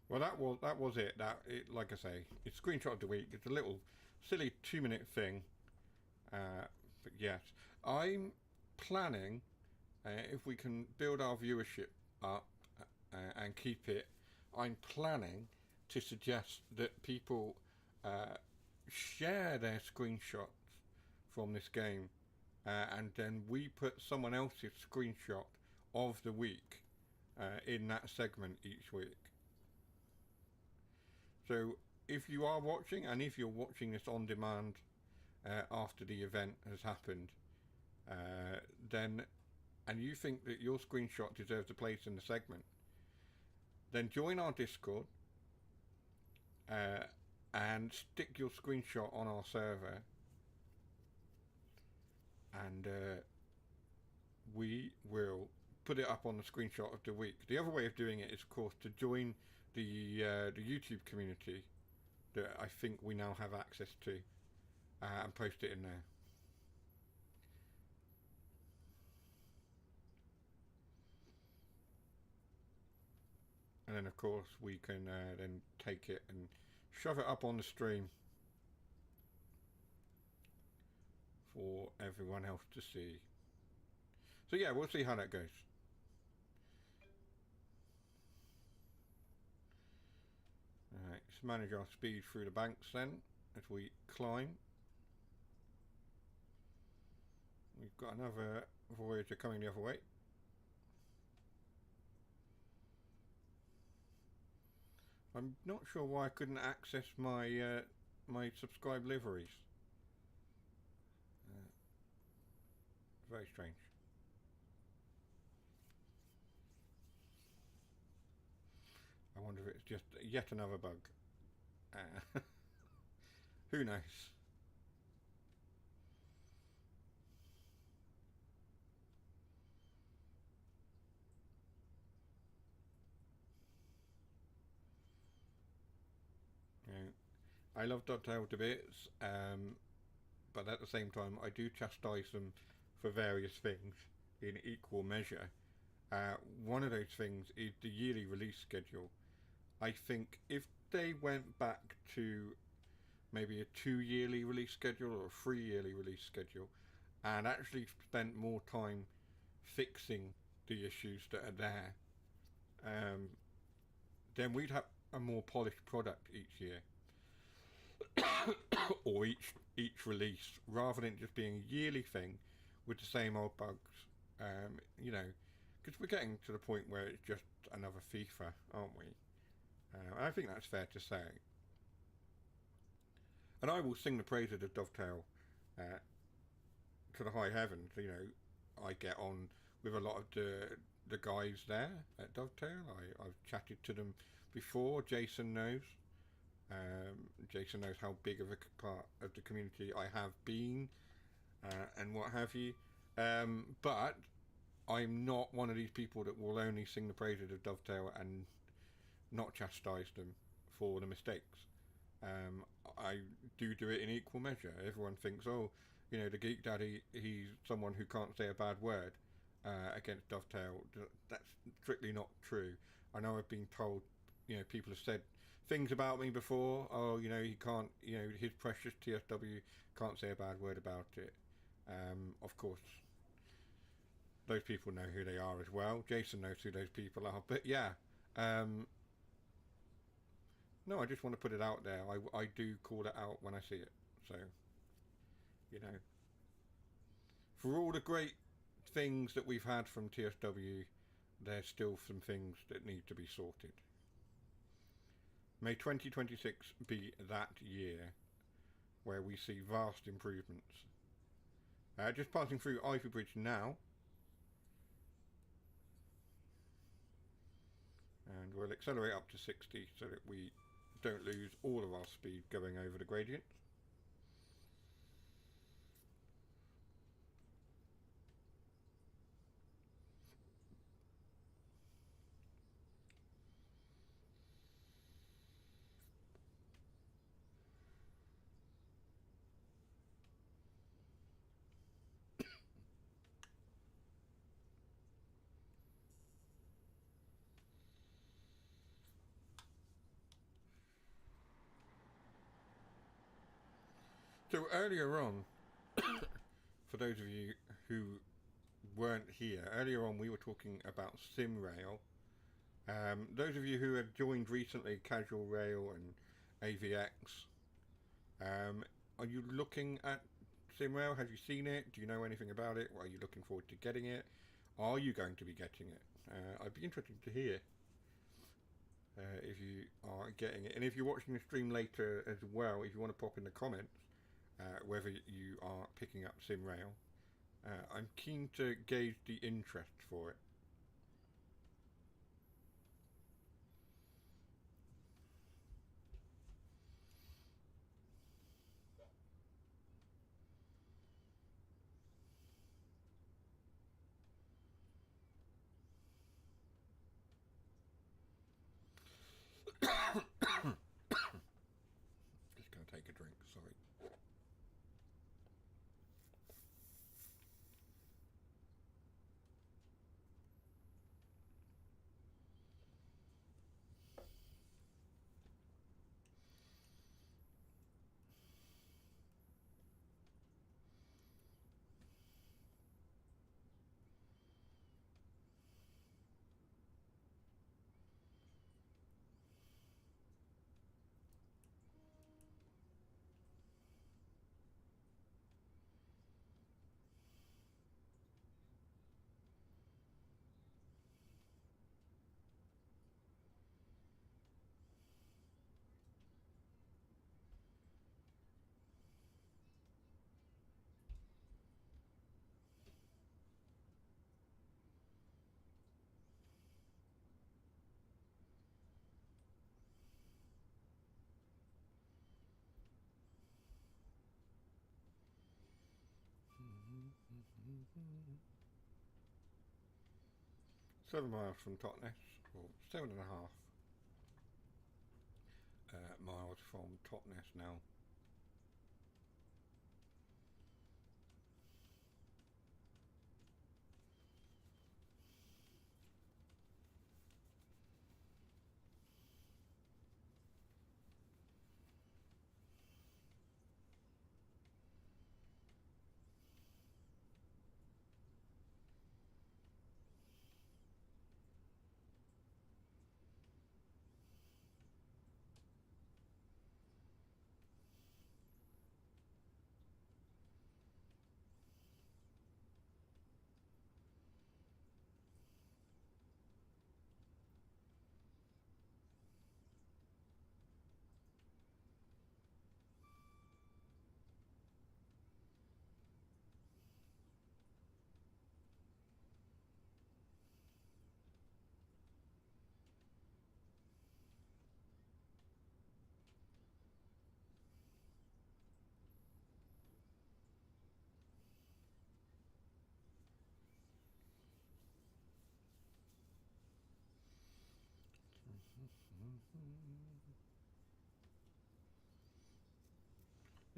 Well, that was it. Like I say, it's screenshot of the week. It's a little silly 2-minute thing. But yes, I'm planning, if we can build our viewership up and keep it, I'm planning to suggest that people share their screenshots from this game, and then we put someone else's screenshot of the week in that segment each week. So if you are watching, and if you're watching this on demand after the event has happened, then, and you think that your screenshot deserves a place in the segment, then join our Discord and stick your screenshot on our server, and we will put it up on the screenshot of the week. The other way of doing it is, of course, to join the YouTube community that I think we now have access to, and post it in there. And then of course we can then take it and shove it up on the stream for everyone else to see. So yeah, we'll see how that goes. Alright, let's manage our speed through the banks then, as we climb. We've got another Voyager coming the other way. I'm not sure why I couldn't access my my subscribe liveries. Very strange. I wonder if it's just yet another bug. Who knows? I love Dovetail to bits, but at the same time I do chastise them for various things in equal measure. One of those things is the yearly release schedule. I think if they went back to maybe a 2-yearly release schedule or a 3-yearly release schedule, and actually spent more time fixing the issues that are there, then we'd have a more polished product each year. Or each release, rather than just being a yearly thing with the same old bugs. You know, because we're getting to the point where it's just another FIFA, aren't we? I think that's fair to say. And I will sing the praises of Dovetail to the high heavens. You know, I get on with a lot of the guys there at Dovetail. I've chatted to them before. Jason knows. Jason knows how big of a part of the community I have been, and what have you. But I'm not one of these people that will only sing the praises of Dovetail and not chastise them for the mistakes. I do it in equal measure. Everyone thinks, oh, the Geek Daddy, he's someone who can't say a bad word against Dovetail. That's strictly not true. I know I've been told, people have said things about me before. Oh, he can't, his precious TSW can't say a bad word about it. Of course, those people know who they are as well. Jason knows who those people are. But yeah, no, I just want to put it out there. I do call it out when I see it. So, you know, for all the great things that we've had from TSW, there's still some things that need to be sorted. May 2026 be that year where we see vast improvements. Just passing through Ivy Bridge now. And we'll accelerate up to 60 so that we don't lose all of our speed going over the gradient. So earlier on, for those of you who weren't here, earlier on we were talking about SimRail. Those of you who have joined recently, Casual Rail and AVX, are you looking at SimRail? Have you seen it? Do you know anything about it? Are you looking forward to getting it? Are you going to be getting it? I'd be interested to hear if you are getting it. And if you're watching the stream later as well, if you want to pop in the comments whether you are picking up SimRail, I'm keen to gauge the interest for it. Just going to take a drink, sorry. Mm-hmm. 7 miles from Totnes, or 7.5 miles from Totnes now.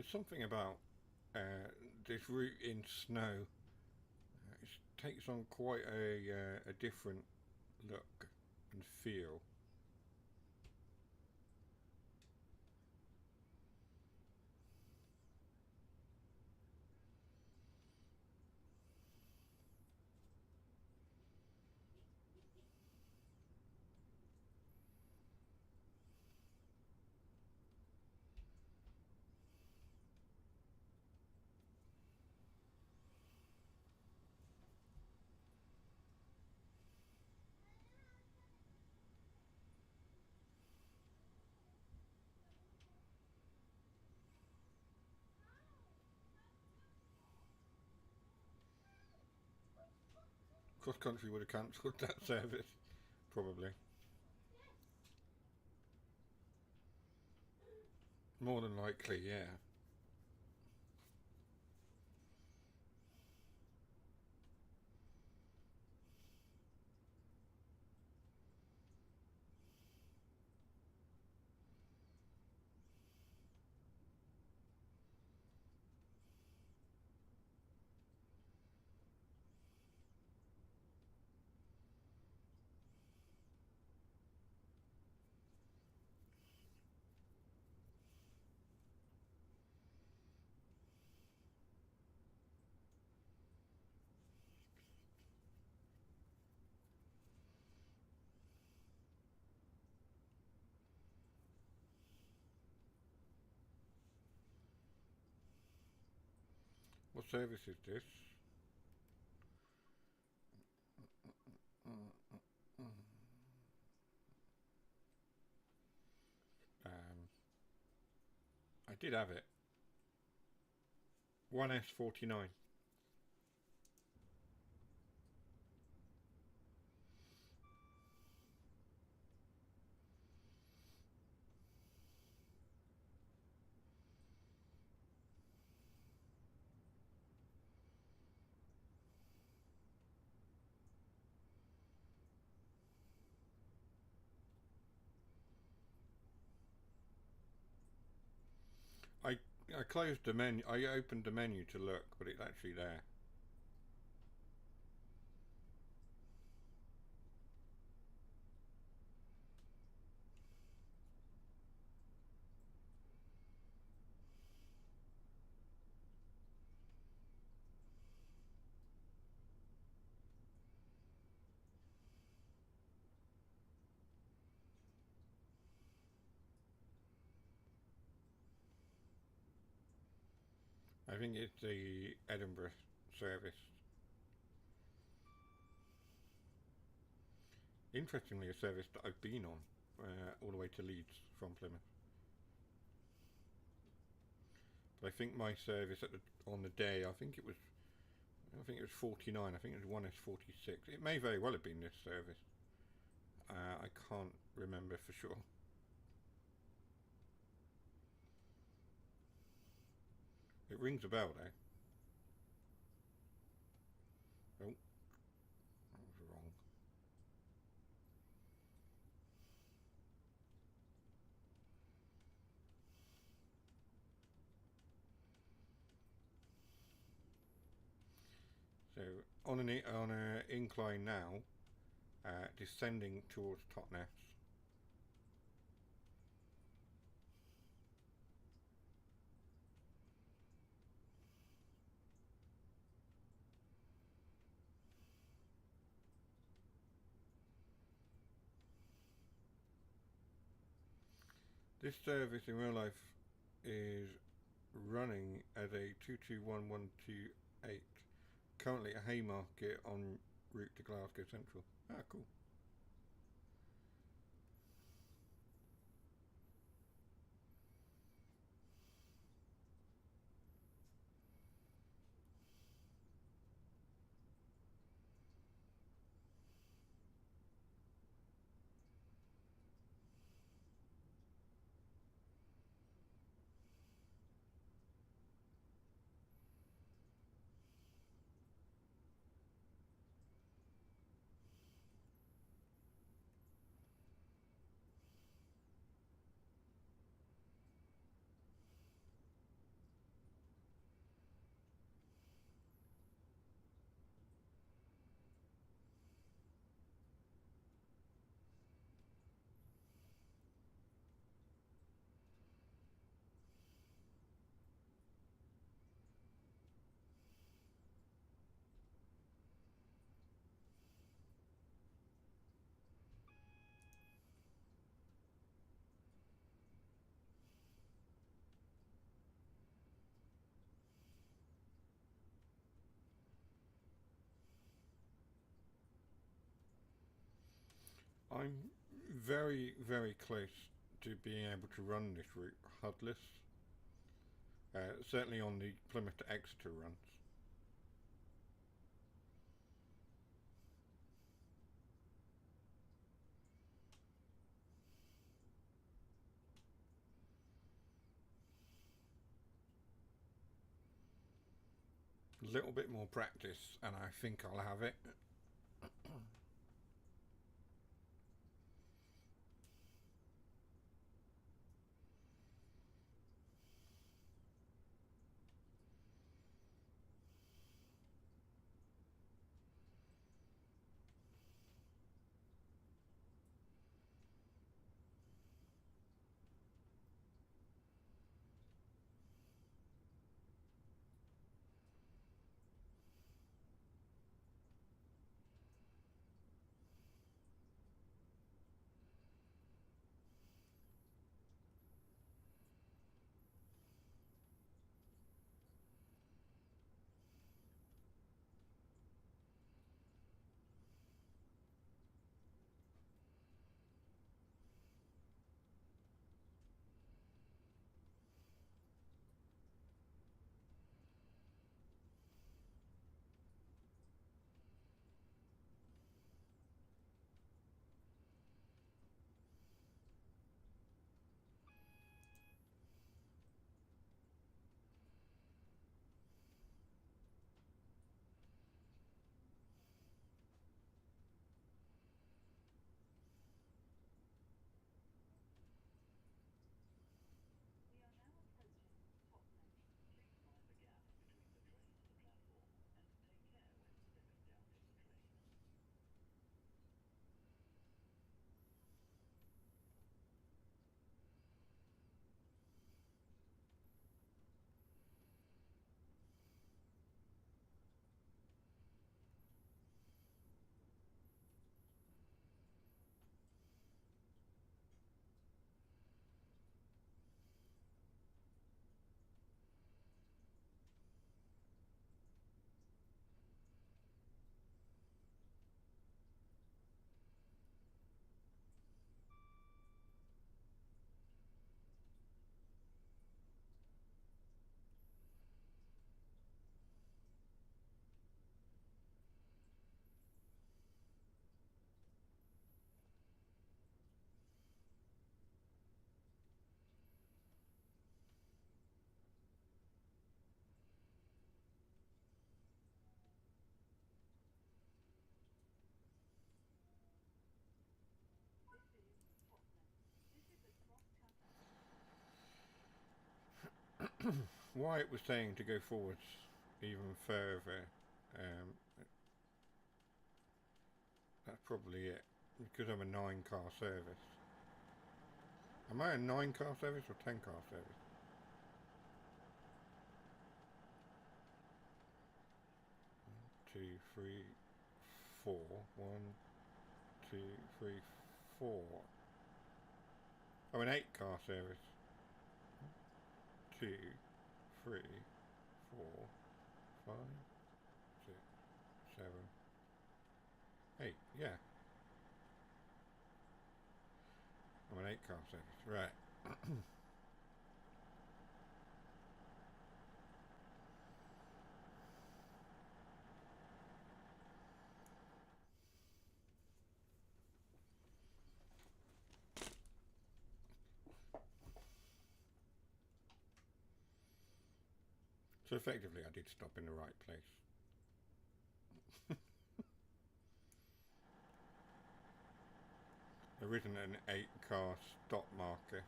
There's something about this route in snow. It takes on quite a different look and feel. Cross country would have cancelled that service, probably. More than likely, yeah. What service is this? I did have it. 1S49. I closed the menu. I opened the menu to look, but it's actually there. I think it's the Edinburgh service. Interestingly, a service that I've been on all the way to Leeds from Plymouth. But I think my service on the day, I think it was 49. I think it was 1S46. It may very well have been this service. I can't remember for sure. It rings a bell though. Oh, that was wrong. So on an incline now, descending towards Totnes. This service in real life is running as a 221128. Currently at Haymarket en route to Glasgow Central. Ah, cool. I'm very, very close to being able to run this route HUDless. Certainly on the Plymouth to Exeter runs. A little bit more practice and I think I'll have it. Wyatt was saying to go forwards even further. That's probably it. Because I'm a 9-car service. Am I a 9-car service or 10-car service? One, two, three, four. 1, 2, 3, 4. I'm an 8-car service. 2, 3, 4, 5, 6, 7, 8. Yeah. I'm an 8-car service. Right. So effectively I did stop in the right place. There isn't an 8-car stop marker.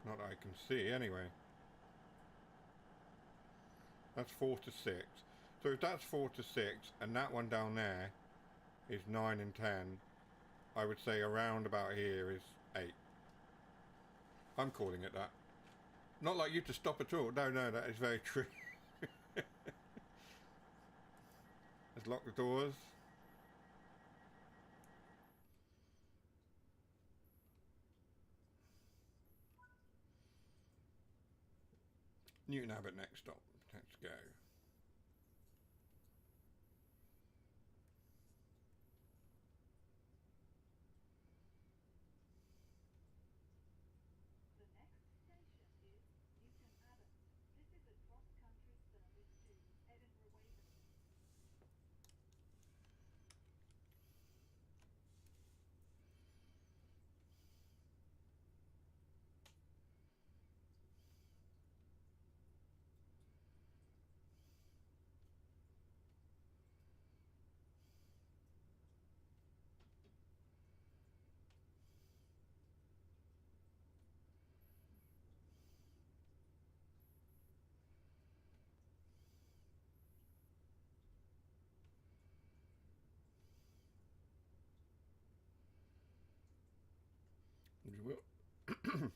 Not that I can see anyway. That's 4 to 6. So if that's 4 to 6 and that one down there is 9 and 10, I would say around about here is 8. I'm calling it that. Not like you to stop at all. No, that is very true. Let's lock the doors. Newton Abbot next stop. Let's go.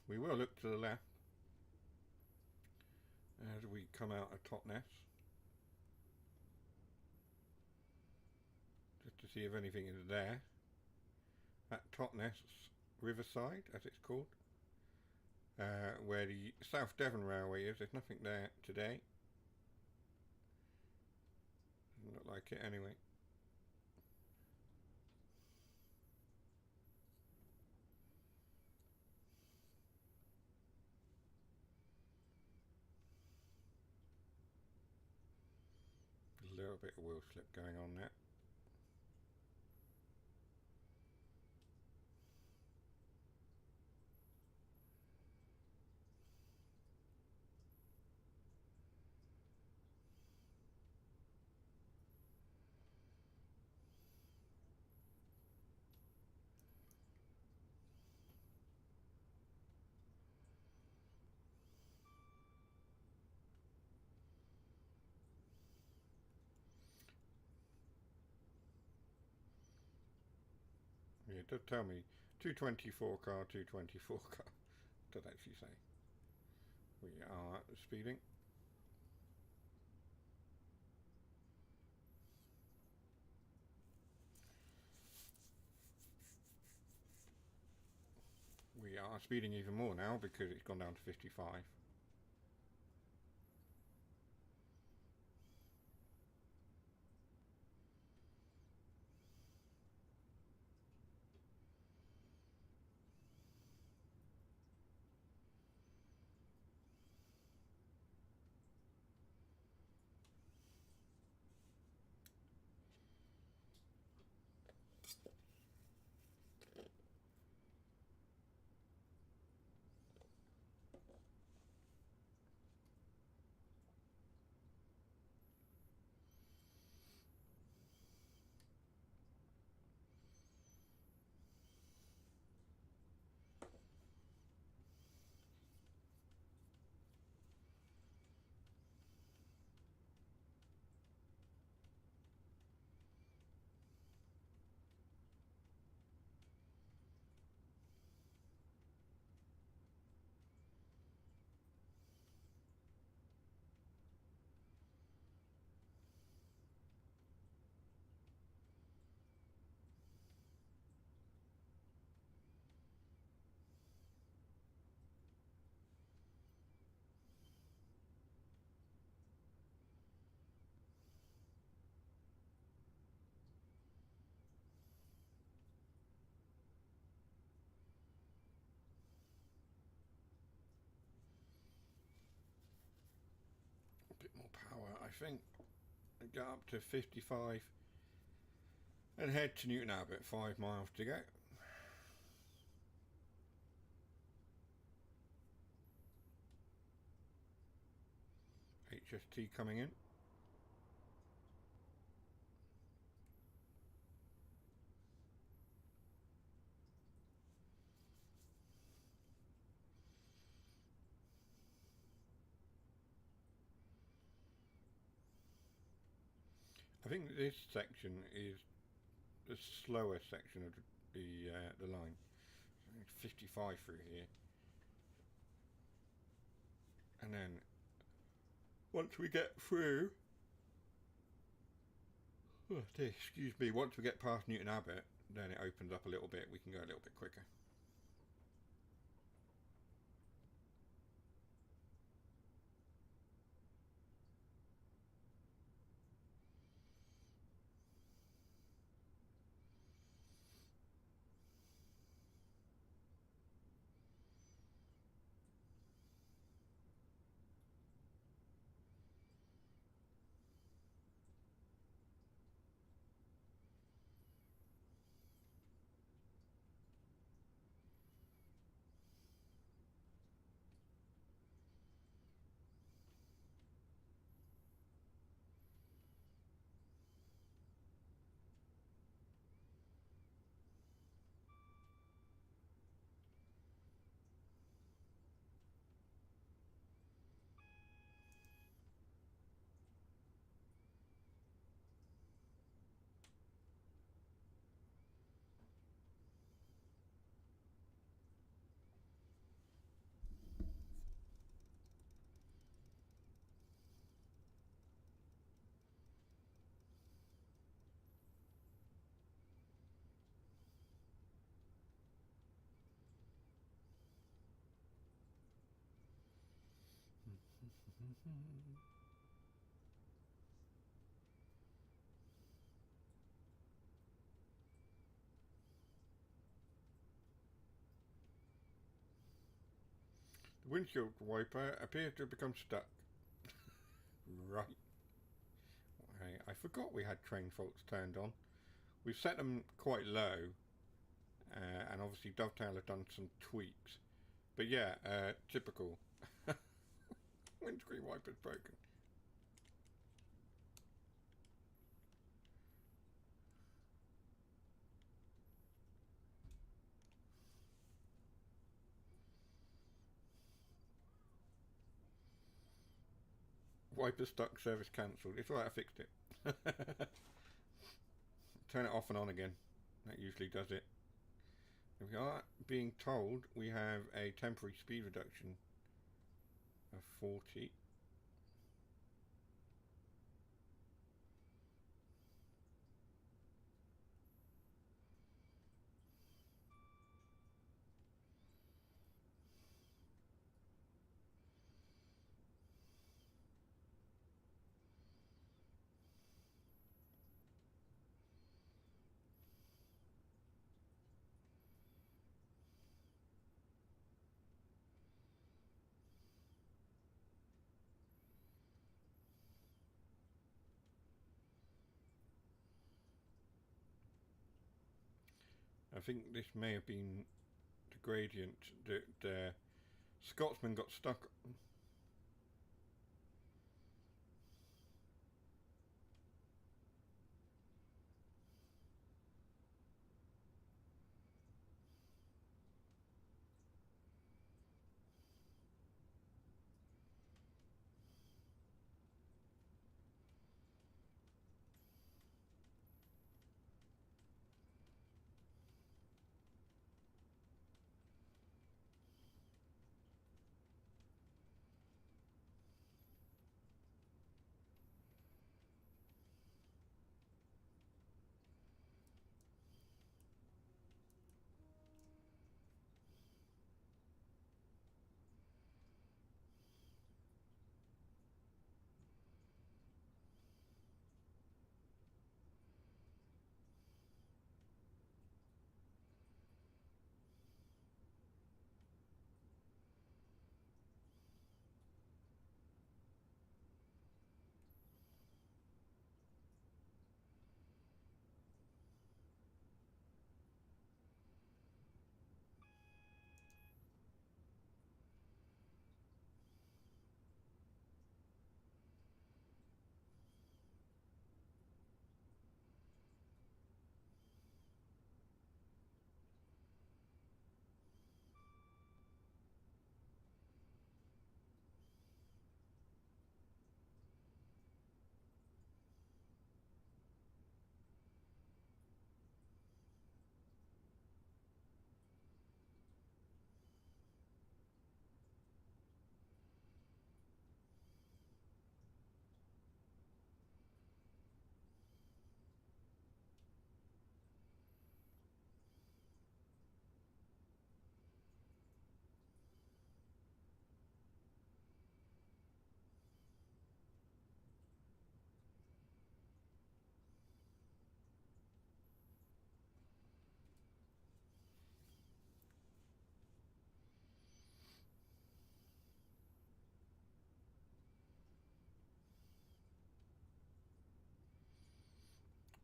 we will look to the left as we come out of Totnes, just to see if anything is there. At Totnes Riverside, as it's called, where the South Devon Railway is, there's nothing there today. Doesn't look like it anyway. A little bit of wheel slip going on there. Yeah, it does tell me 224 car, 224 car. It does actually say. We are speeding. We are speeding even more now because it's gone down to 55. A bit more power, I think. Get up to 55 and head to Newton Abbot. 5 miles to go. HST coming in. I think this section is the slower section of the line. 55 through here, and then once we get through, excuse me, once we get past Newton Abbot, then it opens up a little bit. We can go a little bit quicker. The windshield wiper appears to have become stuck. Right. I forgot we had train faults turned on. We've set them quite low, and obviously Dovetail have done some tweaks. But yeah, typical. Windscreen wiper's broken. Wiper stuck, service cancelled. It's alright, I fixed it. Turn it off and on again. That usually does it. We are being told we have a temporary speed reduction of 40. I think this may have been the gradient that Scotsman got stuck.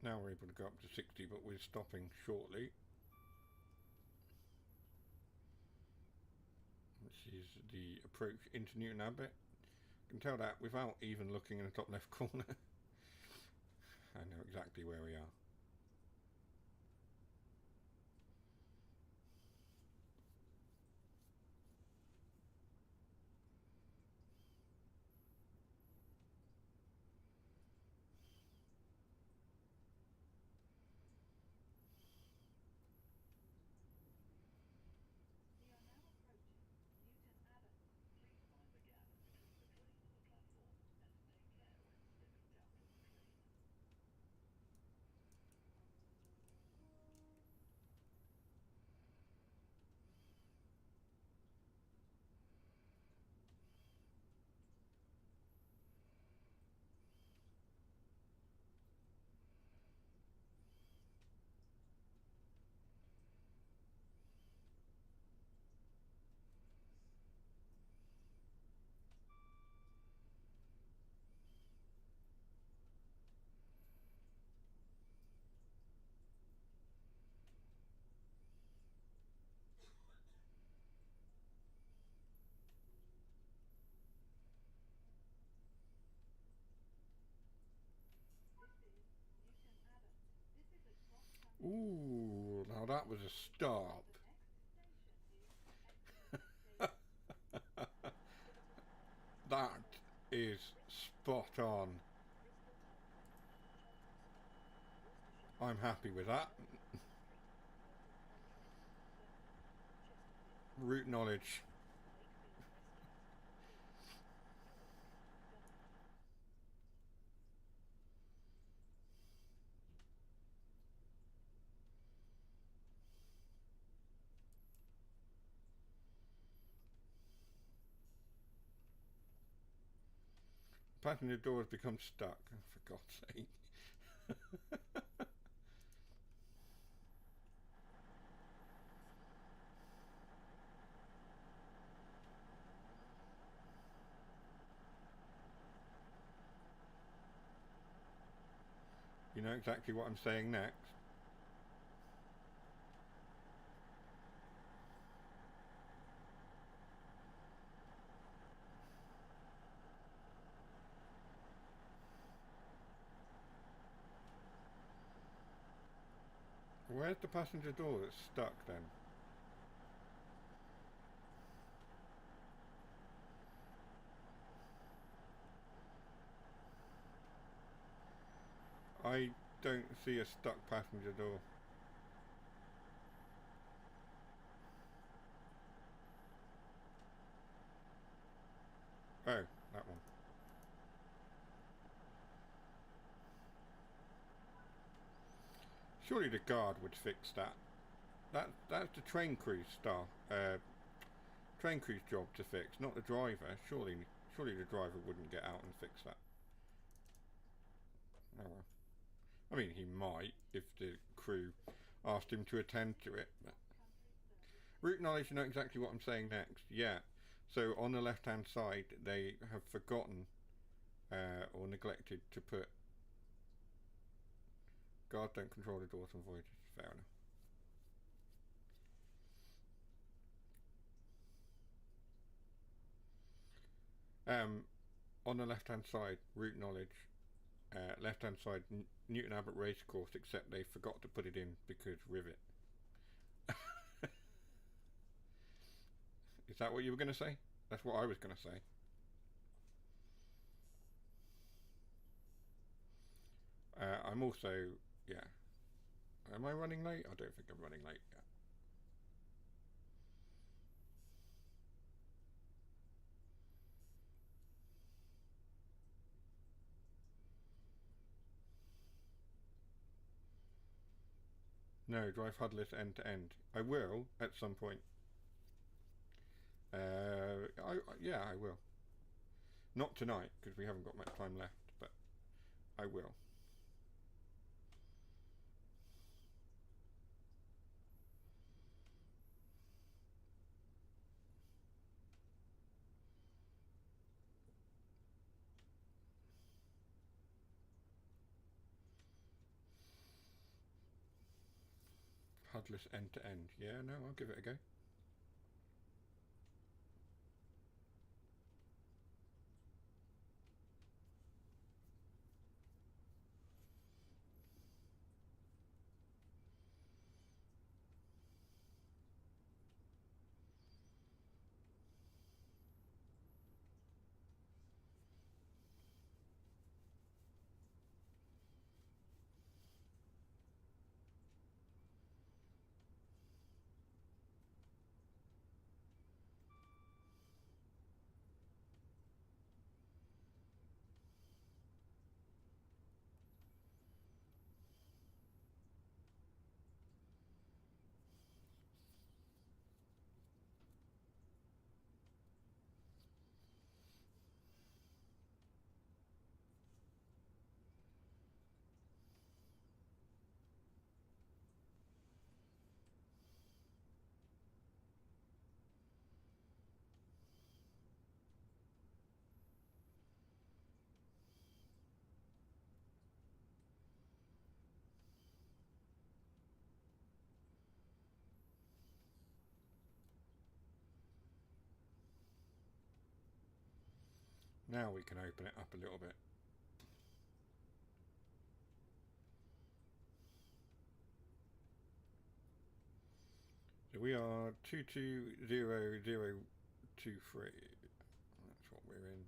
Now we're able to go up to 60, but we're stopping shortly. This is the approach into Newton Abbot. You can tell that without even looking in the top left corner. I know exactly where we are. that was a stop. That is spot on. I'm happy with that. Route knowledge. Passenger door has become stuck, for God's sake. You know exactly what I'm saying next. Where's the passenger door that's stuck then? I don't see a stuck passenger door. Oh, that one. Surely the guard would fix that. That's the train crew's train crew's job to fix, not the driver. Surely the driver wouldn't get out and fix that. Oh well. I mean, he might if the crew asked him to attend to it. But route knowledge, you know exactly what I'm saying next. Yeah. So on the left-hand side, they have forgotten or neglected to put guards don't control the doors and voyages. Fair enough. On the left-hand side, route knowledge. Left-hand side, Newton Abbot Racecourse, except they forgot to put it in because rivet. Is that what you were going to say? That's what I was going to say. I'm also, yeah. Am I running late? I don't think I'm running late yet. No, drive HUDless end to end. I will at some point. Yeah, I will. Not tonight because we haven't got much time left, but I will. HUDless end to end. Yeah, no, I'll give it a go. Now we can open it up a little bit. we are 220023. That's what we're in.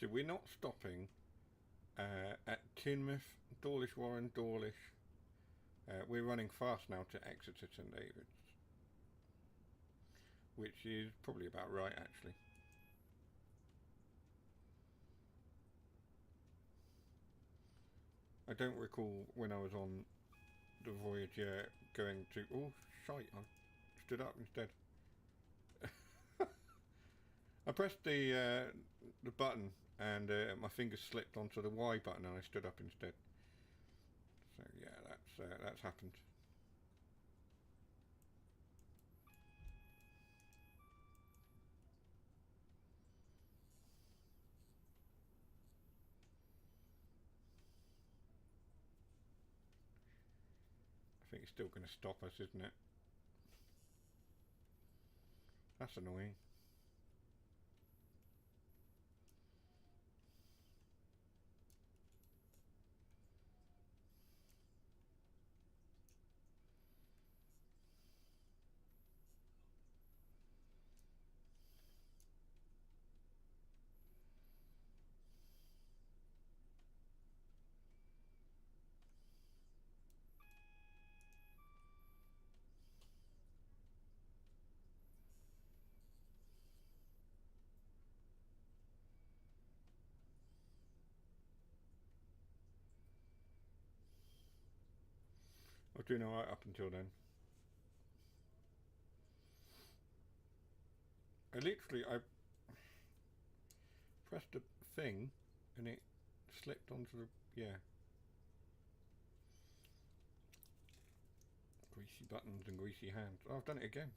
So we're not stopping at Teignmouth, Dawlish Warren, Dawlish. We're running fast now to Exeter St David's, which is probably about right actually. I don't recall when I was on the Voyager going to... Oh, shite, I stood up instead. I pressed the button and my fingers slipped onto the Y button and I stood up instead. So yeah, that's happened. I think it's still going to stop us, isn't it? That's annoying. I was doing alright up until then. I pressed a thing and it slipped onto the... yeah. Greasy buttons and greasy hands. Oh, I've done it again.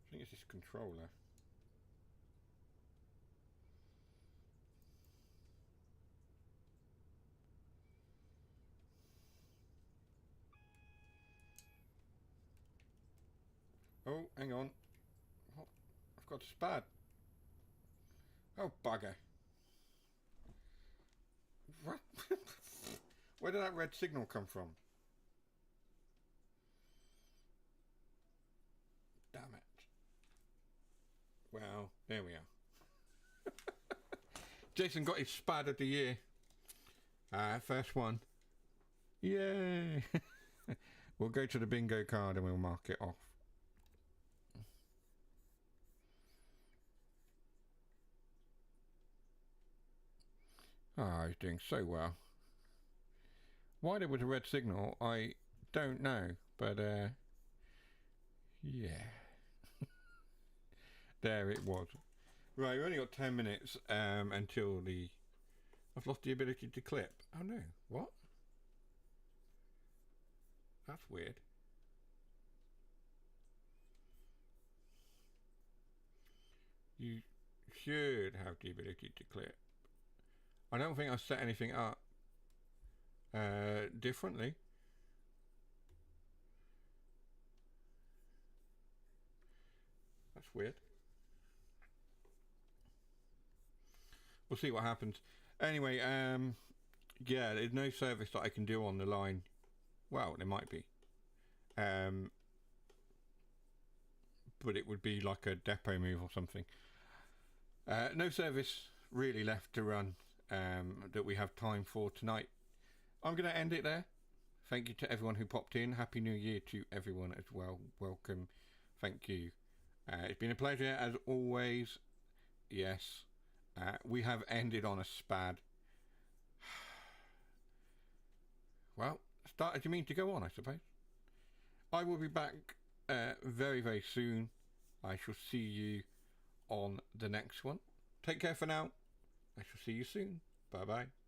I think it's this controller. Oh, hang on. Oh, I've got a spad. Oh, bugger. What? Where did that red signal come from? Damn it. Well, there we are. Jason got his spad of the year. First one. Yay! We'll go to the bingo card and we'll mark it off. Ah, he's doing so well. Why there was a red signal, I don't know, but yeah. There it was. Right, we've only got 10 minutes until the... I've lost the ability to clip. Oh no, what? That's weird. You should have the ability to clip. I don't think I've set anything up differently. That's weird. We'll see what happens. Anyway, yeah, there's no service that I can do on the line. Well, there might be. But it would be like a depot move or something. No service really left to run that we have time for tonight. I'm going to end it there. Thank you to everyone who popped in. Happy New Year to everyone as well. Welcome. Thank you. It's been a pleasure as always. Yes. We have ended on a spad. Well, started you mean to go on, I suppose. I will be back very, very soon. I shall see you on the next one. Take care for now. I shall see you soon. Bye bye.